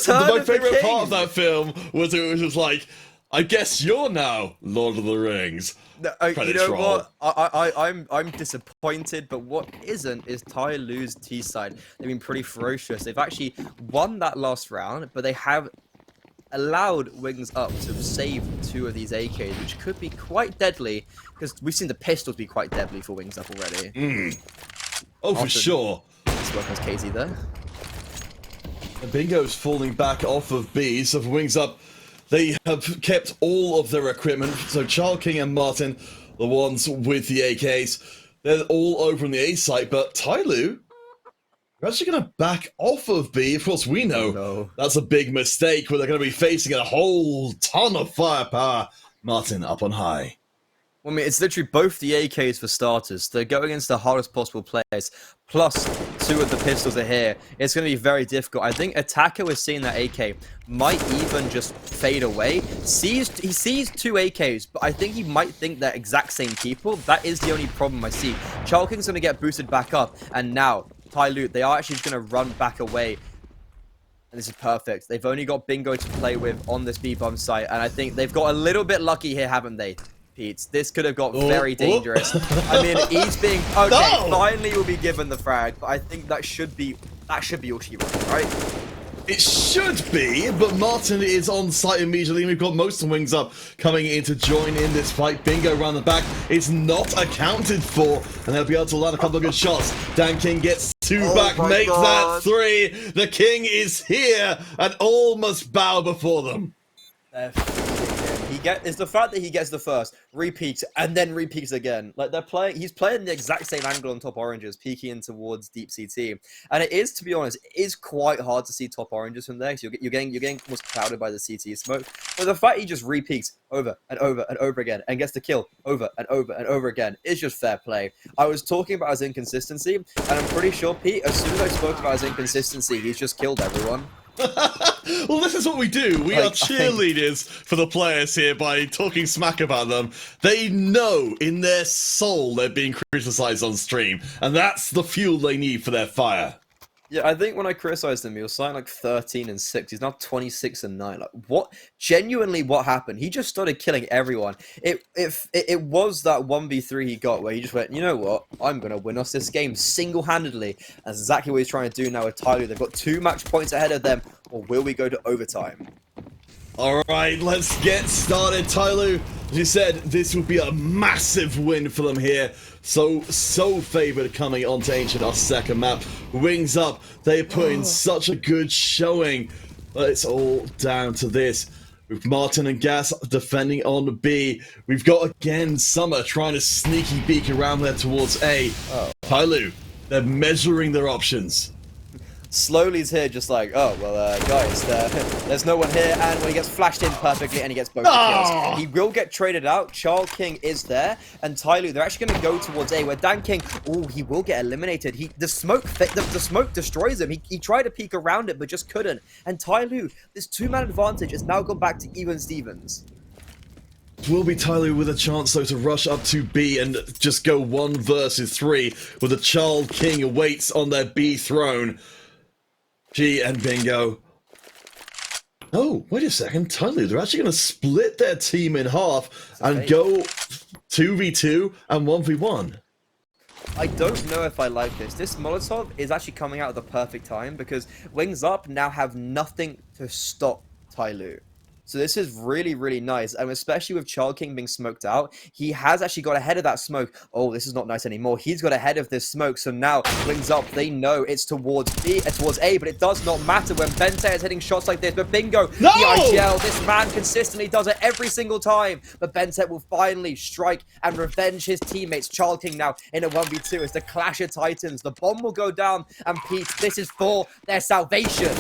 favorite part of that film was it was just like, I guess you're now Lord of the Rings. No, you know what? I'm disappointed, but what isn't is TYLOO's T side. They've been pretty ferocious. They've actually won that last round, but they have allowed Wings Up to save 2 of these AKs, which could be quite deadly, because we've seen the pistols be quite deadly for Wings Up already. Oh, for sure. This work has KZ there. Bingo's falling back off of B, so for Wings Up, they have kept all of their equipment. So Child King and Martin, the ones with the AKs, they're all over on the A site, but TYLOO, they're actually going to back off of B. Of course, we know that's a big mistake, where they're going to be facing a whole ton of firepower. Martin up on high. Well, I mean, it's literally both the AKs for starters. They're going against the hardest possible players, plus 2 of the pistols are here. It's going to be very difficult. I think Attacker was seeing that AK might even just fade away. He sees 2 AKs, but I think he might think they're exact same people. That is the only problem I see. Child King's going to get boosted back up, and now TYLOO, they are actually just going to run back away. And this is perfect. They've only got Bingo to play with on this B-bomb site, and I think they've got a little bit lucky here, haven't they? Pete, this could have got very dangerous. I mean, he's being finally will be given the frag, but I think that should be all she wants, right? It should be, but Martin is on site immediately, and we've got most of Wings Up coming in to join in this fight. Bingo around the back is not accounted for, and they'll be able to land a couple of good shots. Dan King gets 2 back, makes that 3. The king is here, and all must bow before them. They're feeding him. It's the fact that he gets the first, repeats, and then repeats again. Like he's playing the exact same angle on top oranges, peeking in towards deep CT. And it is, to be honest, it is quite hard to see top oranges from there, because you're getting almost clouded by the CT smoke. But the fact he just repeats over and over and over again and gets the kill over and over and over again is just fair play. I was talking about his inconsistency, and I'm pretty sure, Pete, as soon as I spoke about his inconsistency, he's just killed everyone. Well, this is what we do. We are cheerleaders for the players here by talking smack about them. They know in their soul they're being criticized on stream, and that's the fuel they need for their fire. Yeah, I think when I criticized him, he was starting like 13-6. He's now 26-9. Like, what? Genuinely, what happened? He just started killing everyone. It was that 1v3 he got where he just went, you know what? I'm gonna win us this game single-handedly. That's exactly what he's trying to do now with TYLOO. They've got 2 match points ahead of them, or will we go to overtime? Alright, let's get started. TYLOO, as you said, this would be a massive win for them here. So favoured coming onto Ancient, our second map. Wings up, they put in such a good showing. But it's all down to this. With Martin and Gas defending on B. We've got, again, Summer trying to sneaky beak around there towards A. TYLOO, they're measuring their options. Slowly's here, just like, oh, well, guys, there's no one here, and when he gets flashed in perfectly, and he gets both the kills. He will get traded out. Charles King is there, and TYLOO, they're actually going to go towards A, where Dan King, oh, he will get eliminated. The smoke destroys him. He tried to peek around it, but just couldn't. And TYLOO, this 2-man advantage has now gone back to even Stevens. Will be TYLOO with a chance, though, to rush up to B and just go 1 versus 3, with a Charles King awaits on their B throne. G and Bingo. Oh, wait a second. TYLOO, they're actually going to split their team in half and go 2v2 and 1v1. I don't know if I like this. This Molotov is actually coming out at the perfect time, because Wings Up now have nothing to stop TYLOO. So this is really, really nice, and especially with Charles King being smoked out, he has actually got ahead of that smoke. Oh, this is not nice anymore. He's got ahead of this smoke, so now Wings Up, they know it's towards B, towards A, but it does not matter when Bente is hitting shots like this. But Bingo, no! The IGL, this man consistently does it every single time. But Bente will finally strike and revenge his teammates. Charles King now in a 1v2 as the Clash of Titans. The bomb will go down, and Pete, this is for their salvation.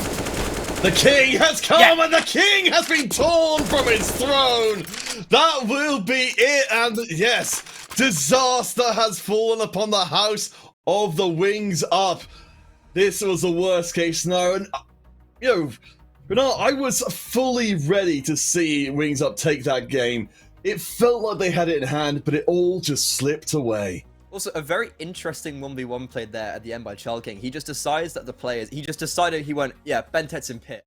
The king has come, and the king has been torn from his throne. That will be it, and yes, disaster has fallen upon the house of the Wings Up. This was the worst case scenario, and you know, Bernard, I was fully ready to see Wings Up take that game. It felt like they had it in hand, but it all just slipped away. Also, a very interesting 1v1 played there at the end by Charles King. He just decides that he went, yeah, Bentet's in pit.